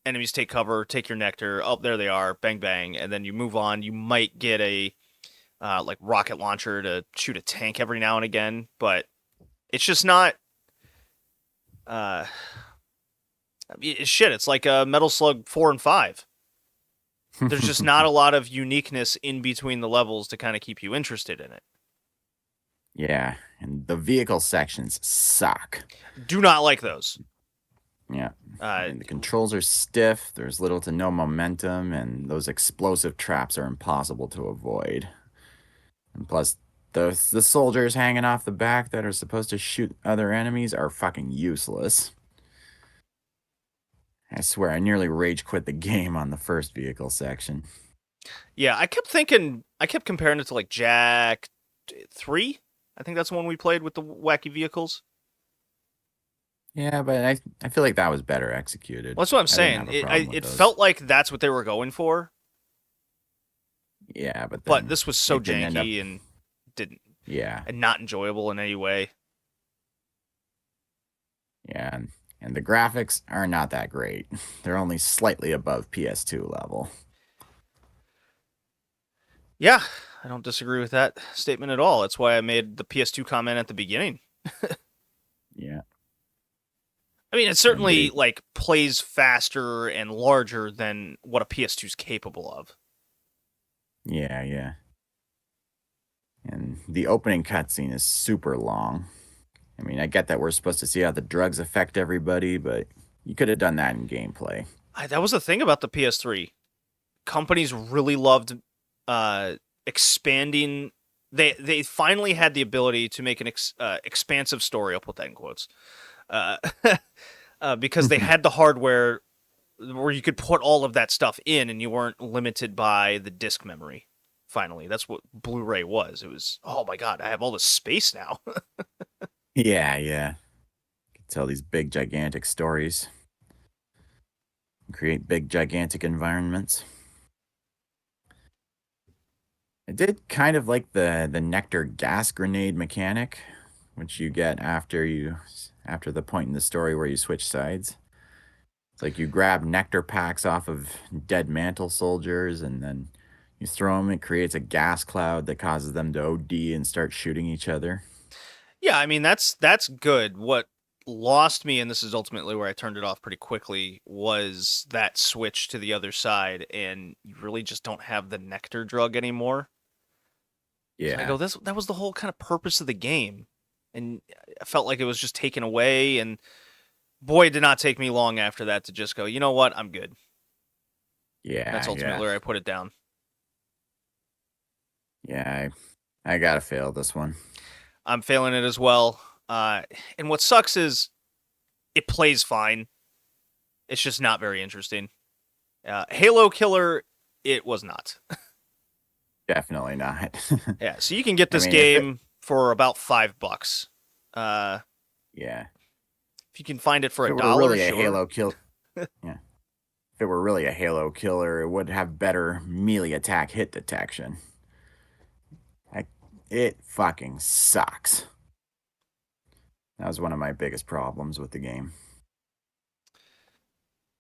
Enemies take cover, take your nectar. Oh, there they are, bang bang, and then you move on. You might get a like rocket launcher to shoot a tank every now and again, but it's just not. Uh, shit, it's like a Metal Slug 4 and 5. There's just not a lot of uniqueness in between the levels to kind of keep you interested in it. yeah. And the vehicle sections suck. Do not like those. Yeah. I Uh, mean, the controls are stiff, there's little to no momentum, and those explosive traps are impossible to avoid. And plus, the soldiers hanging off the back that are supposed to shoot other enemies are fucking useless. I swear, I nearly rage quit the game on the first vehicle section. yeah, I kept comparing it to like Jack 3. I think that's the one we played with the wacky vehicles. Yeah, but I feel like that was better executed. Well, that's what I'm I didn't saying. have a problem with It those. felt like that's what they were going for, Yeah, but but then this was so it didn't end up. janky and didn't Yeah, and not enjoyable in any way. yeah, and the graphics are not that great. They're only slightly above PS2 level. Yeah, I don't disagree with that statement at all. That's why I made the PS2 comment at the beginning. Yeah, I mean, it and certainly the like plays faster and larger than what a PS2 is capable of. yeah, yeah, and the opening cutscene is super long. I mean, I get that we're supposed to see how the drugs affect everybody, but you could have done that in gameplay. That was the thing about the PS3. Companies really loved uh, expanding. They finally had the ability to make an expansive story. I'll put that in quotes. Uh, because they had the hardware where you could put all of that stuff in, and you weren't limited by the disk memory. Finally, that's what Blu-ray was. It was, oh my god, I have all this space now. Yeah, yeah. Tell these big, gigantic stories, create big, gigantic environments. I did kind of like the nectar gas grenade mechanic, which you get after the point in the story where you switch sides. It's like you grab nectar packs off of dead mantle soldiers and then you throw them. It creates a gas cloud that causes them to OD and start shooting each other. Yeah, I mean that's good. What lost me, and this is ultimately where I turned it off pretty quickly, was that switch to the other side, and you really just don't have the nectar drug anymore. So I Yeah, go, this that was the whole kind of purpose of the game, and I felt like it was just taken away. And boy, it did not take me long after that to just go, you know what, I'm good. That's yeah, yeah, ultimately where I put it down. yeah. I gotta fail this one. I'm failing it as well. Uh, and what sucks is it plays fine. It's just not very interesting. Halo Killer, it was not. Definitely not. Yeah, so you can get I this mean, if it, game for about $5. Uh, yeah, if you can find it for if a it were dollar, really a sure. Halo kill, yeah, if it were really a Halo killer, it would have better melee attack hit detection. Like, it fucking sucks. That was one of my biggest problems with the game.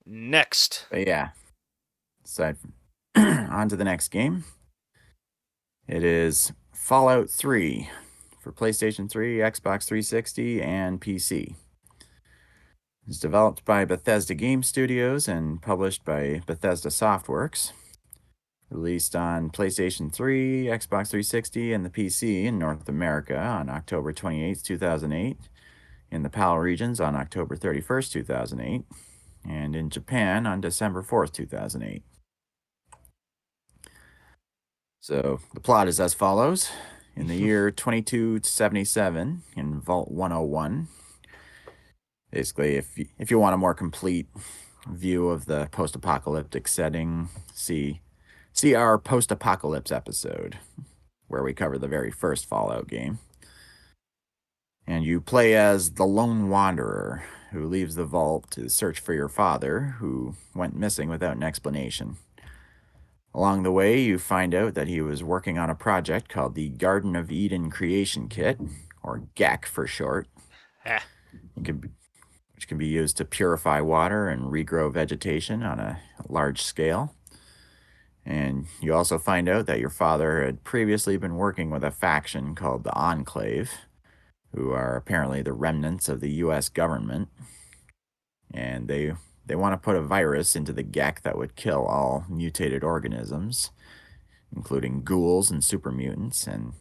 Next, But yeah, aside from on to the next game. It is Fallout 3 for PlayStation 3, Xbox 360, and PC. It's developed by Bethesda Game Studios and published by Bethesda Softworks. Released on PlayStation 3, Xbox 360, and the PC in North America on October 28th, 2008, in the PAL regions on October 31st, 2008, and in Japan on December 4th, 2008. So the plot is as follows. In the year 2277, in Vault 101, Basically, if you want a more complete view of the post-apocalyptic setting, see our post-apocalypse episode where we cover the very first Fallout game. And you play as the lone wanderer who leaves the vault to search for your father, who went missing without an explanation. Along the way, you find out that he was working on a project called the Garden of Eden Creation Kit, or GEC for short. Heh. It can be, which can be used to purify water and regrow vegetation on a large scale. And you also find out that your father had previously been working with a faction called the Enclave, who are apparently the remnants of the US government. And they want to put a virus into the GEC that would kill all mutated organisms, including ghouls and super mutants, and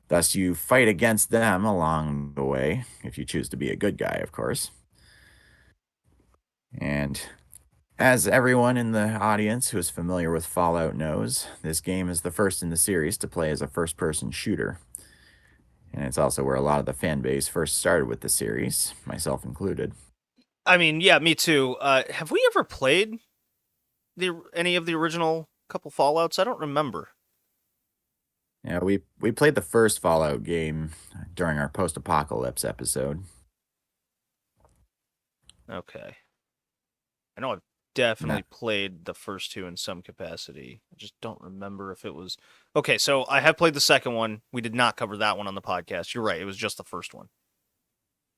thus you fight against them along the way, if you choose to be a good guy, of course. And as everyone in the audience who is familiar with Fallout knows, this game is the first in the series to play as a first-person shooter. And it's also where a lot of the fan base first started with the series, myself included. I mean, yeah, me too. Have we ever played any of the original couple Fallouts? I don't remember. Yeah, we played the first Fallout game during our post-apocalypse episode. Okay. I know I've Nah, definitely played the first two in some capacity. I just don't remember if it was. Okay, so I have played the second one. We did not cover that one on the podcast. You're right. It was just the first one.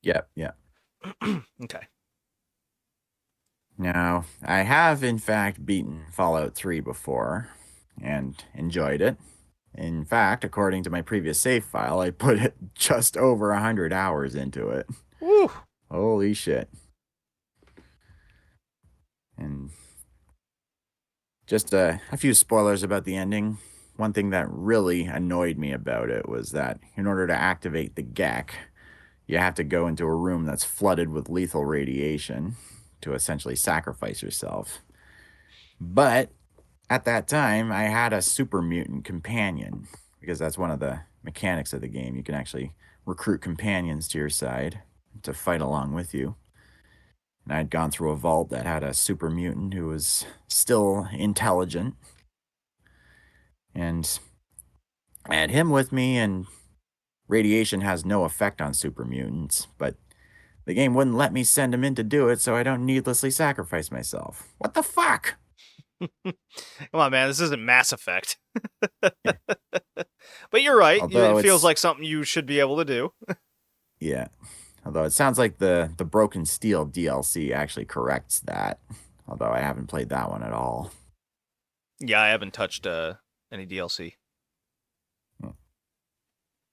yeah. Okay. Now, I have in fact beaten Fallout 3 before and enjoyed it. In fact, according to my previous save file, I put it just over 100 hours into it. Woo. Holy shit. And just a few spoilers about the ending. One thing that really annoyed me about it was that in order to activate the GEC, you have to go into a room that's flooded with lethal radiation to essentially sacrifice yourself. But at that time, I had a super mutant companion because that's one of the mechanics of the game. You can actually recruit companions to your side to fight along with you. And I'd gone through a vault that had a super mutant who was still intelligent. And I had him with me, and radiation has no effect on super mutants, but the game wouldn't let me send him in to do it, so I don't needlessly sacrifice myself. What the fuck? Come on, man. This isn't Mass Effect. Yeah. But you're right. Although It feels it's like something you should be able to do. yeah. Although it sounds like the Broken Steel DLC actually corrects that. Although I haven't played that one at all. Yeah, I haven't touched any DLC.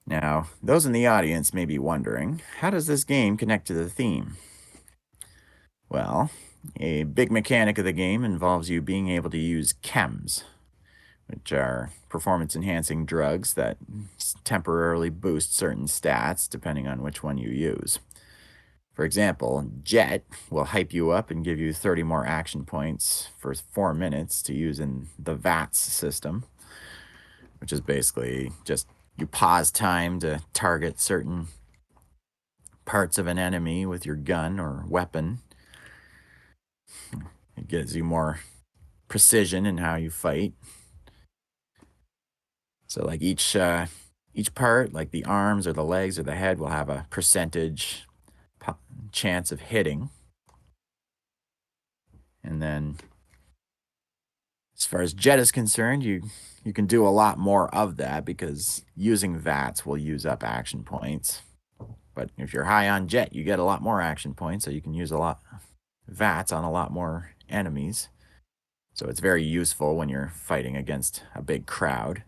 Now, those in the audience may be wondering, how does this game connect to the theme? Well, a big mechanic of the game involves you being able to use chems, which are performance enhancing drugs that temporarily boost certain stats depending on which one you use. For example, Jet will hype you up and give you 30 more action points for 4 minutes to use in the VATS system, which is basically just you pause time to target certain parts of an enemy with your gun or weapon. It gives you more precision in how you fight. So like each part, like the arms or the legs or the head, will have a percentage chance of hitting. And then as far as Jet is concerned, you can do a lot more of that because using VATS will use up action points. But if you're high on Jet, you get a lot more action points, so you can use a lot VATS on a lot more enemies. So it's very useful when you're fighting against a big crowd.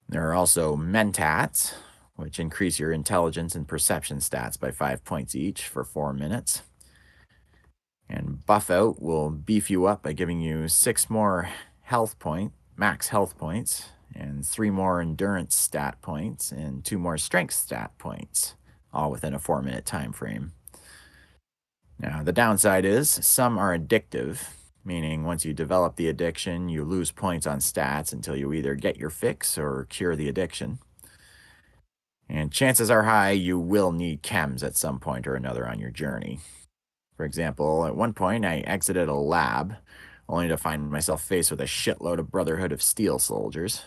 There are also Mentats, which increase your intelligence and perception stats by 5 points each for 4 minutes. And Buff Out will beef you up by giving you 6 more max health points, and 3 more endurance stat points, and 2 more strength stat points, all within a 4-minute time frame. Now, the downside is some are addictive, meaning once you develop the addiction, you lose points on stats until you either get your fix or cure the addiction. And chances are high you will need chems at some point or another on your journey. For example, at one point I exited a lab, only to find myself faced with a shitload of Brotherhood of Steel soldiers.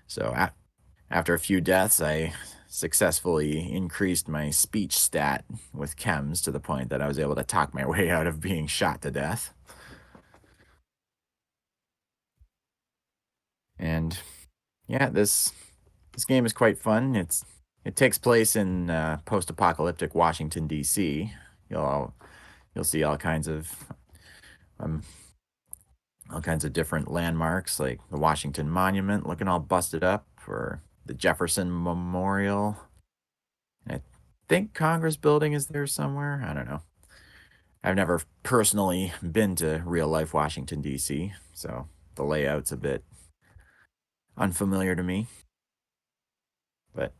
So after a few deaths, I successfully increased my speech stat with chems to the point that I was able to talk my way out of being shot to death. And yeah, this game is quite fun. It takes place in post-apocalyptic Washington D.C. You'll you'll see um, all kinds of different landmarks like the Washington Monument looking all busted up, or the Jefferson Memorial. I think Congress Building is there somewhere. I don't know. I've never personally been to real life Washington D.C., so the layout's a bit unfamiliar to me, but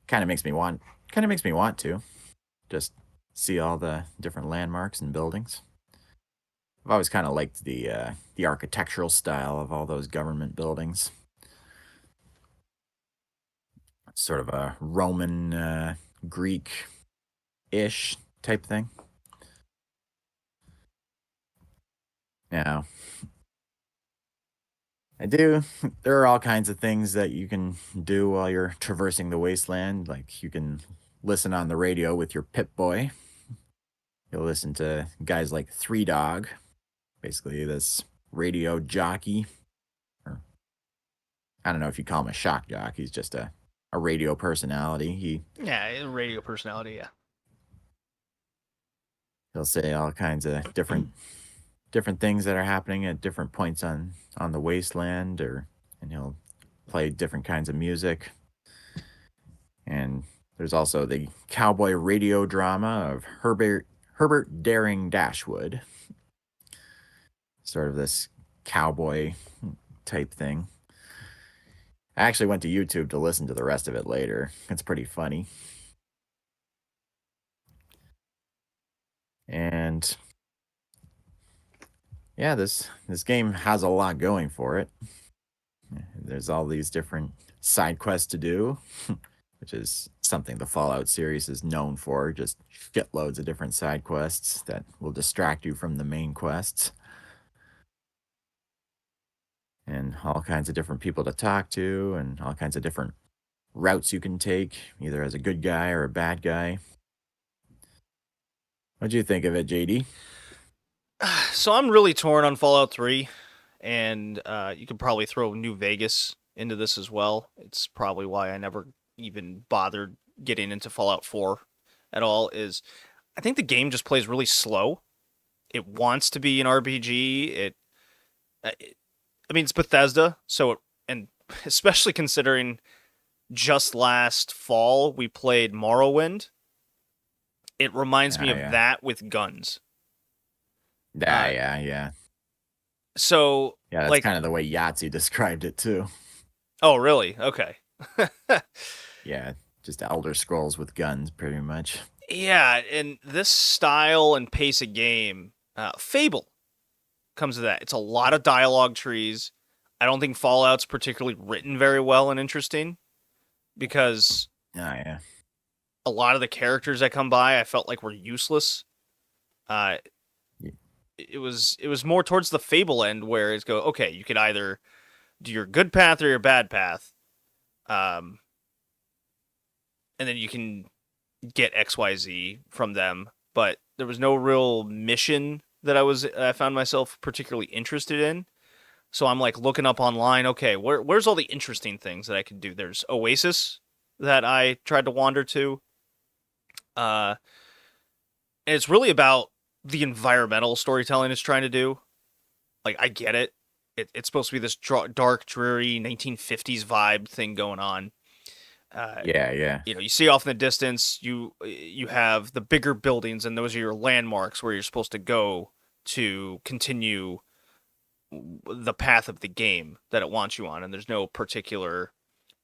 kind of makes me want to just see all the different landmarks and buildings. I've always kind of liked the architectural style of all those government buildings. Sort of a Roman, Greek ish type thing. Now, I do. There are all kinds of things that you can do while you're traversing the wasteland. Like you can listen on the radio with your Pip Boy. You'll listen to guys like Three Dog, basically this radio jockey. Or I don't know if you call him a shock jock. He's just a radio personality. Yeah, radio personality, yeah. He'll say all kinds of different things that are happening at different points on the wasteland, and he'll play different kinds of music. And there's also the cowboy radio drama of Herbert Daring Dashwood, sort of this cowboy type thing. I actually went to YouTube to listen to the rest of it later. It's pretty funny. And yeah, this game has a lot going for it. There's all these different side quests to do, which is something the Fallout series is known for, just shitloads of different side quests that will distract you from the main quests. And all kinds of different people to talk to, and all kinds of different routes you can take, either as a good guy or a bad guy. What'd you think of it, JD? So I'm really torn on Fallout 3, and you could probably throw New Vegas into this as well. It's probably why I never even bothered getting into Fallout 4 at all. Is I think the game just plays really slow. It wants to be an RPG. I mean, it's Bethesda, and especially considering just last fall we played Morrowind. It reminds me of Yeah. that with guns. Yeah, Uh, yeah. so Yeah, that's like, kind of the way Yahtzee described it too. oh really? Okay. Yeah, just Elder Scrolls with guns, pretty much. Yeah, and this style and pace of game, Fable comes to that. It's a lot of dialogue trees. I don't think Fallout's particularly written very well and interesting because Yeah. a lot of the characters that come by I felt like were useless. Uh, it was more towards the Fable end where it's okay, you could either do your good path or your bad path, um, and then you can get XYZ from them. But there was no real mission that I found myself particularly interested in. So I'm like looking up online. Okay, where's all the interesting things that I could do? There's Oasis that I tried to wander to. And it's really about the environmental storytelling it's trying to do. Like I get it. It's supposed to be this dark, dreary 1950s vibe thing going on. Uh, Yeah. you see off in the distance, you have the bigger buildings, and those are your landmarks where you're supposed to go to continue the path of the game that it wants you on, and there's no particular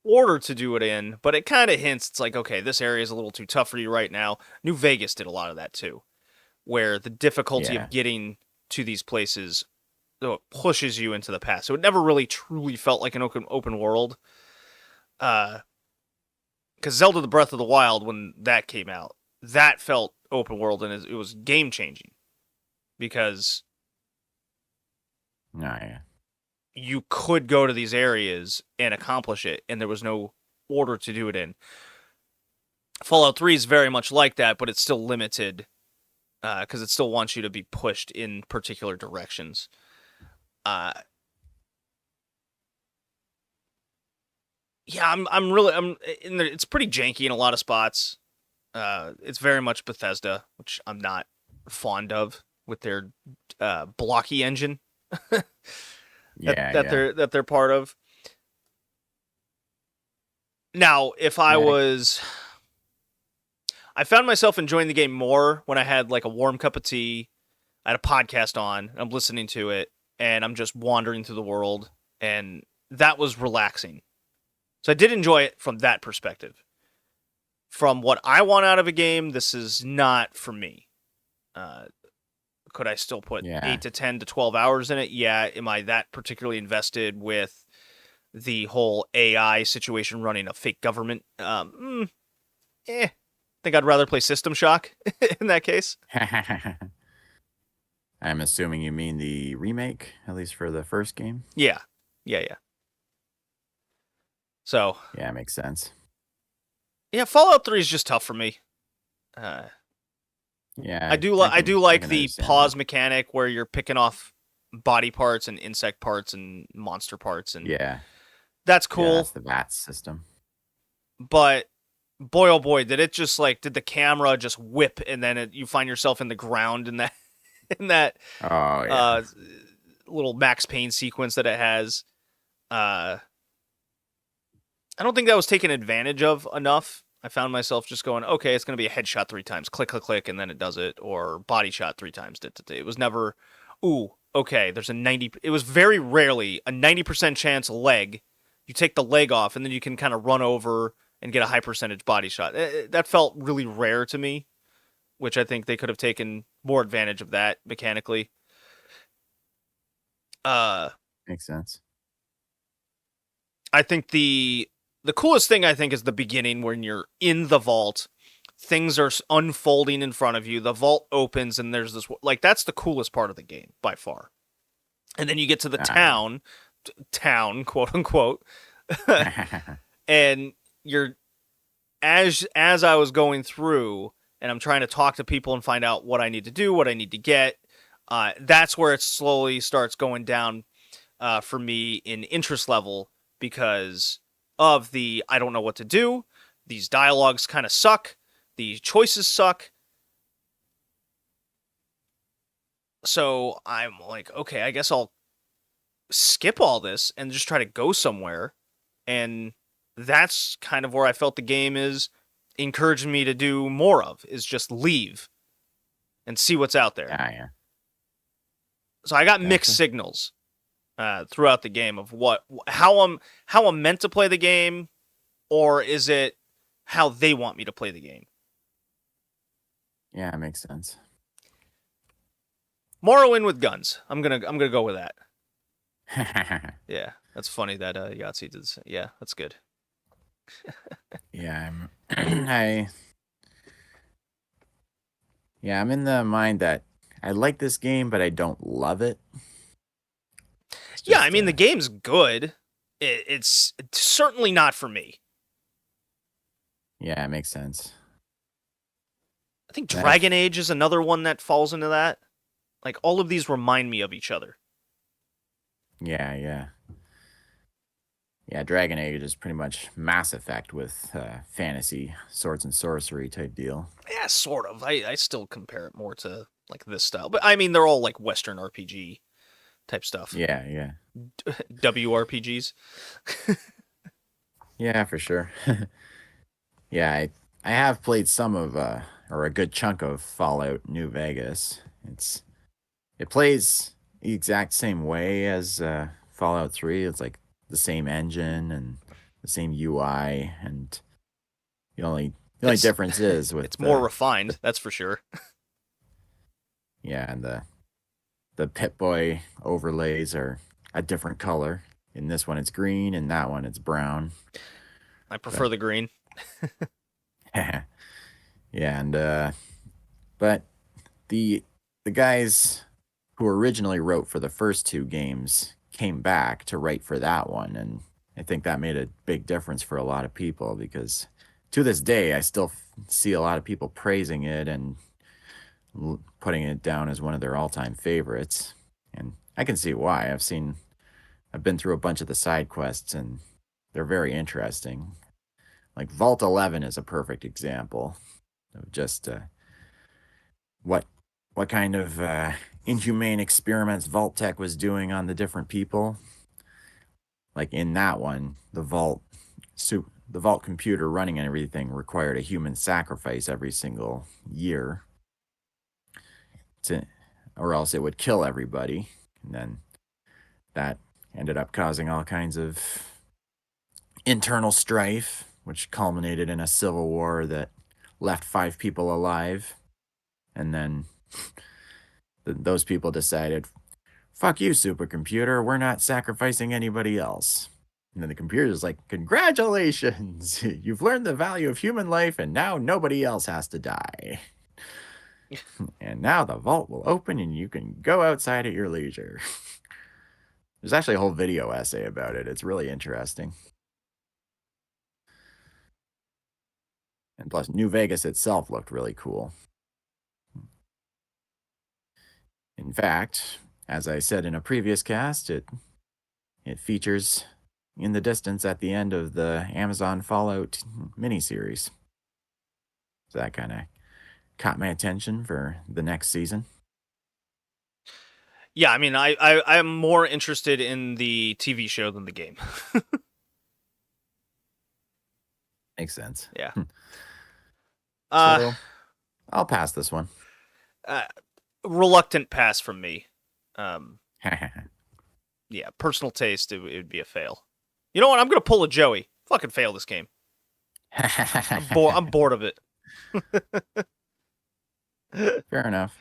order to do it in, but it kind of hints it's like, okay, this area is a little too tough for you right now. New Vegas did a lot of that too, where the difficulty Yeah. of getting to these places pushes you into the past. So it never really truly felt like an open world. because Zelda: The Breath of the Wild, when that came out, that felt open world and it was game changing because Oh, yeah. you could go to these areas and accomplish it, and there was no order to do it in. Fallout 3 is very much like that, but it's still limited because it still wants you to be pushed in particular directions. Yeah, it's pretty janky in a lot of spots. It's very much Bethesda, which I'm not fond of with their blocky engine Yeah, yeah. that they're part of. Now, if I Yeah, was, I found myself enjoying the game more when I had like a warm cup of tea. I had a podcast on, I'm listening to it, and I'm just wandering through the world, and that was relaxing. So I did enjoy it from that perspective. From what I want out of a game, this is not for me. Uh, could I still put yeah. 8 to 10 to 12 hours in it? Yeah. Am I that particularly invested with the whole AI situation running a fake government? I think I'd rather play System Shock in that case. I'm assuming you mean the remake, at least for the first game. Yeah. Yeah, yeah. So, Yeah, makes sense. yeah, Fallout 3 is just tough for me. Uh, Yeah, I do I like can the understand that. pause mechanic where you're picking off body parts and insect parts and monster parts, and Yeah, that's yeah, that's cool. the VATS system. But boy, oh boy, did the camera just whip and then you find yourself in the ground in that in that Oh yeah, uh, little Max Payne sequence that it has. Uh, I don't think that was taken advantage of enough. I found myself just going, okay, it's going to be a headshot 3 times, click, click, click, and then it does it, or body shot 3 times. It was never, ooh, okay, there's a 90, it was very rarely a 90% chance leg. You take the leg off, and then you can kind of run over and get a high percentage body shot. That felt really rare to me, which I think they could have taken more advantage of that mechanically. Uh, makes sense. I think the coolest thing I think is the beginning when you're in the vault, things are unfolding in front of you. The vault opens and there's this like that's the coolest part of the game by far. And then you get to the Ah, yeah. town, quote unquote, and you're as I was going through and I'm trying to talk to people and find out what I need to do, what I need to get. That's where it slowly starts going down for me in interest level because of the I don't know what to do. These dialogues kind of suck. The choices suck. So I'm like, okay, I guess I'll skip all this and just try to go somewhere. And that's kind of where I felt the game is encouraging me to do more of, is just leave and see what's out there. Ah, yeah. So I got mixed Gotcha. signals throughout the game of how I'm meant to play the game, or is it how they want me to play the game? Yeah, makes sense. Morrowind with guns. I'm gonna go with that. Yeah, that's funny that Yahtzee did. Yeah, that's good. Yeah, I yeah, I'm in the mind that I like this game, but I don't love it. It's Yeah, I just mean the game's good. It's certainly not for me. yeah, it makes sense. I think That Dragon Age is another one that falls into that. Like all of these remind me of each other. yeah, yeah. Yeah, Dragon Age is pretty much Mass Effect with fantasy, swords and sorcery type deal. Yeah, sort of. I still compare it more to like this style, but I mean they're all like Western RPG type stuff. Yeah, yeah. WRPGs. Yeah, for sure. Yeah, I have played some of or a good chunk of Fallout New Vegas. It plays the exact same way as Fallout 3. It's like the same engine and the same UI, and the only the only It's difference is with it's more the refined, that's for sure. yeah, and the Pit Boy overlays are a different color. In this one it's green, and that one it's brown. I prefer But the green. Yeah, and but the the guys who originally wrote for the first two games came back to write for that one, and I think that made a big difference for a lot of people because to this day I still see a lot of people praising it and putting it down as one of their all-time favorites. And I can see why. I've been through a bunch of the side quests and they're very interesting. Like Vault 11 is a perfect example of just what what kind of inhumane experiments Vault Tech was doing on the different people. Like in that one, the Vault computer running and everything required a human sacrifice every single year to, or else it would kill everybody. And then that ended up causing all kinds of internal strife, which culminated in a civil war that left 5 people alive. And then those people decided, fuck you, supercomputer, we're not sacrificing anybody else. And then the computer's like, congratulations, you've learned the value of human life, and now nobody else has to die. And now the vault will open and you can go outside at your leisure. There's actually a whole video essay about it. It's really interesting. And plus, New Vegas itself looked really cool. In fact, as I said in a previous cast, it features in the distance at the end of the Amazon Fallout miniseries. So that kind of caught my attention for the next season. Yeah, I mean, I'm more interested in the TV show than the game. Makes sense. Yeah. So I'll pass this one. Reluctant pass from me. Yeah, personal taste, it would be a fail. You know what? I'm gonna pull a Joey. Fucking fail this game. I'm bored of it. Fair enough.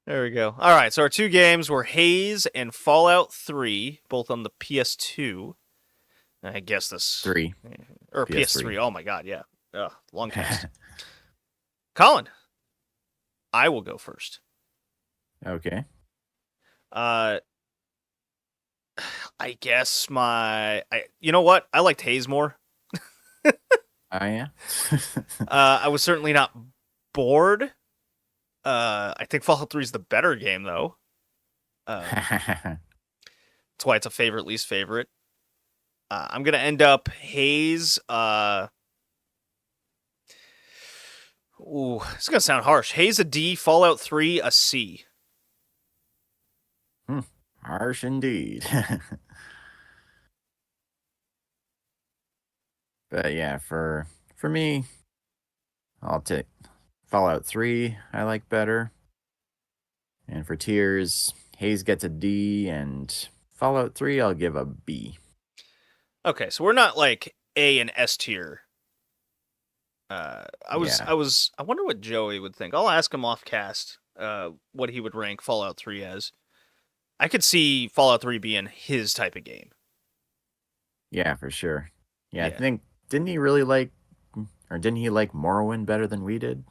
There we go. All right, so our two games were Haze and Fallout 3, both on the PS2. I guess this 3. or PS3. PS3. Oh my god, yeah. Ugh, long cast. Colin, I will go first. Okay. I guess you know what? I liked Haze more. Yeah. I was certainly not bored. I think Fallout 3 is the better game though. That's why it's a favorite, least favorite. I'm gonna end up Haze. Ooh, it's gonna sound harsh. Haze a D, Fallout 3 a C. Harsh indeed. But yeah, for me, I'll take Fallout 3. I like better. And for tiers, Haze gets a D, and Fallout 3 I'll give a B. Okay, so we're not like A and S tier. I wonder what Joey would think. I'll ask him off cast. What he would rank Fallout 3 as. I could see Fallout 3 being his type of game. Yeah, for sure. Yeah, I think didn't he like Morrowind better than we did?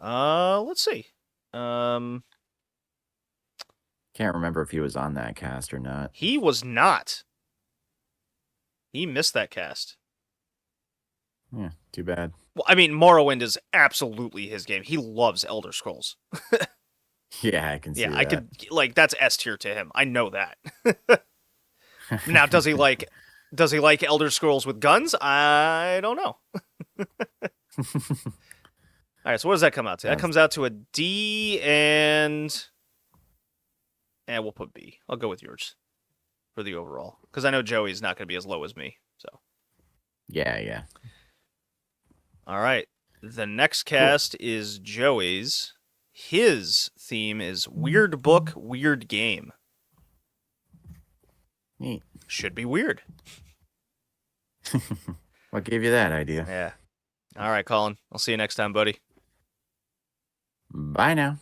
Let's see. Can't remember if he was on that cast or not. He was not. He missed that cast. Yeah, too bad. Well, I mean, Morrowind is absolutely his game. He loves Elder Scrolls. Yeah, I can see that. I could that's S tier to him. I know that. Now, does he like Elder Scrolls with guns? I don't know. All right, so what does that come out to? That comes out to a D and we'll put B. I'll go with yours for the overall because I know Joey's not going to be as low as me. So yeah. All right, the next cast is Joey's. His theme is weird book, weird game. Neat. Should be weird. What gave you that idea? Yeah. All right, Colin. I'll see you next time, buddy. Bye now.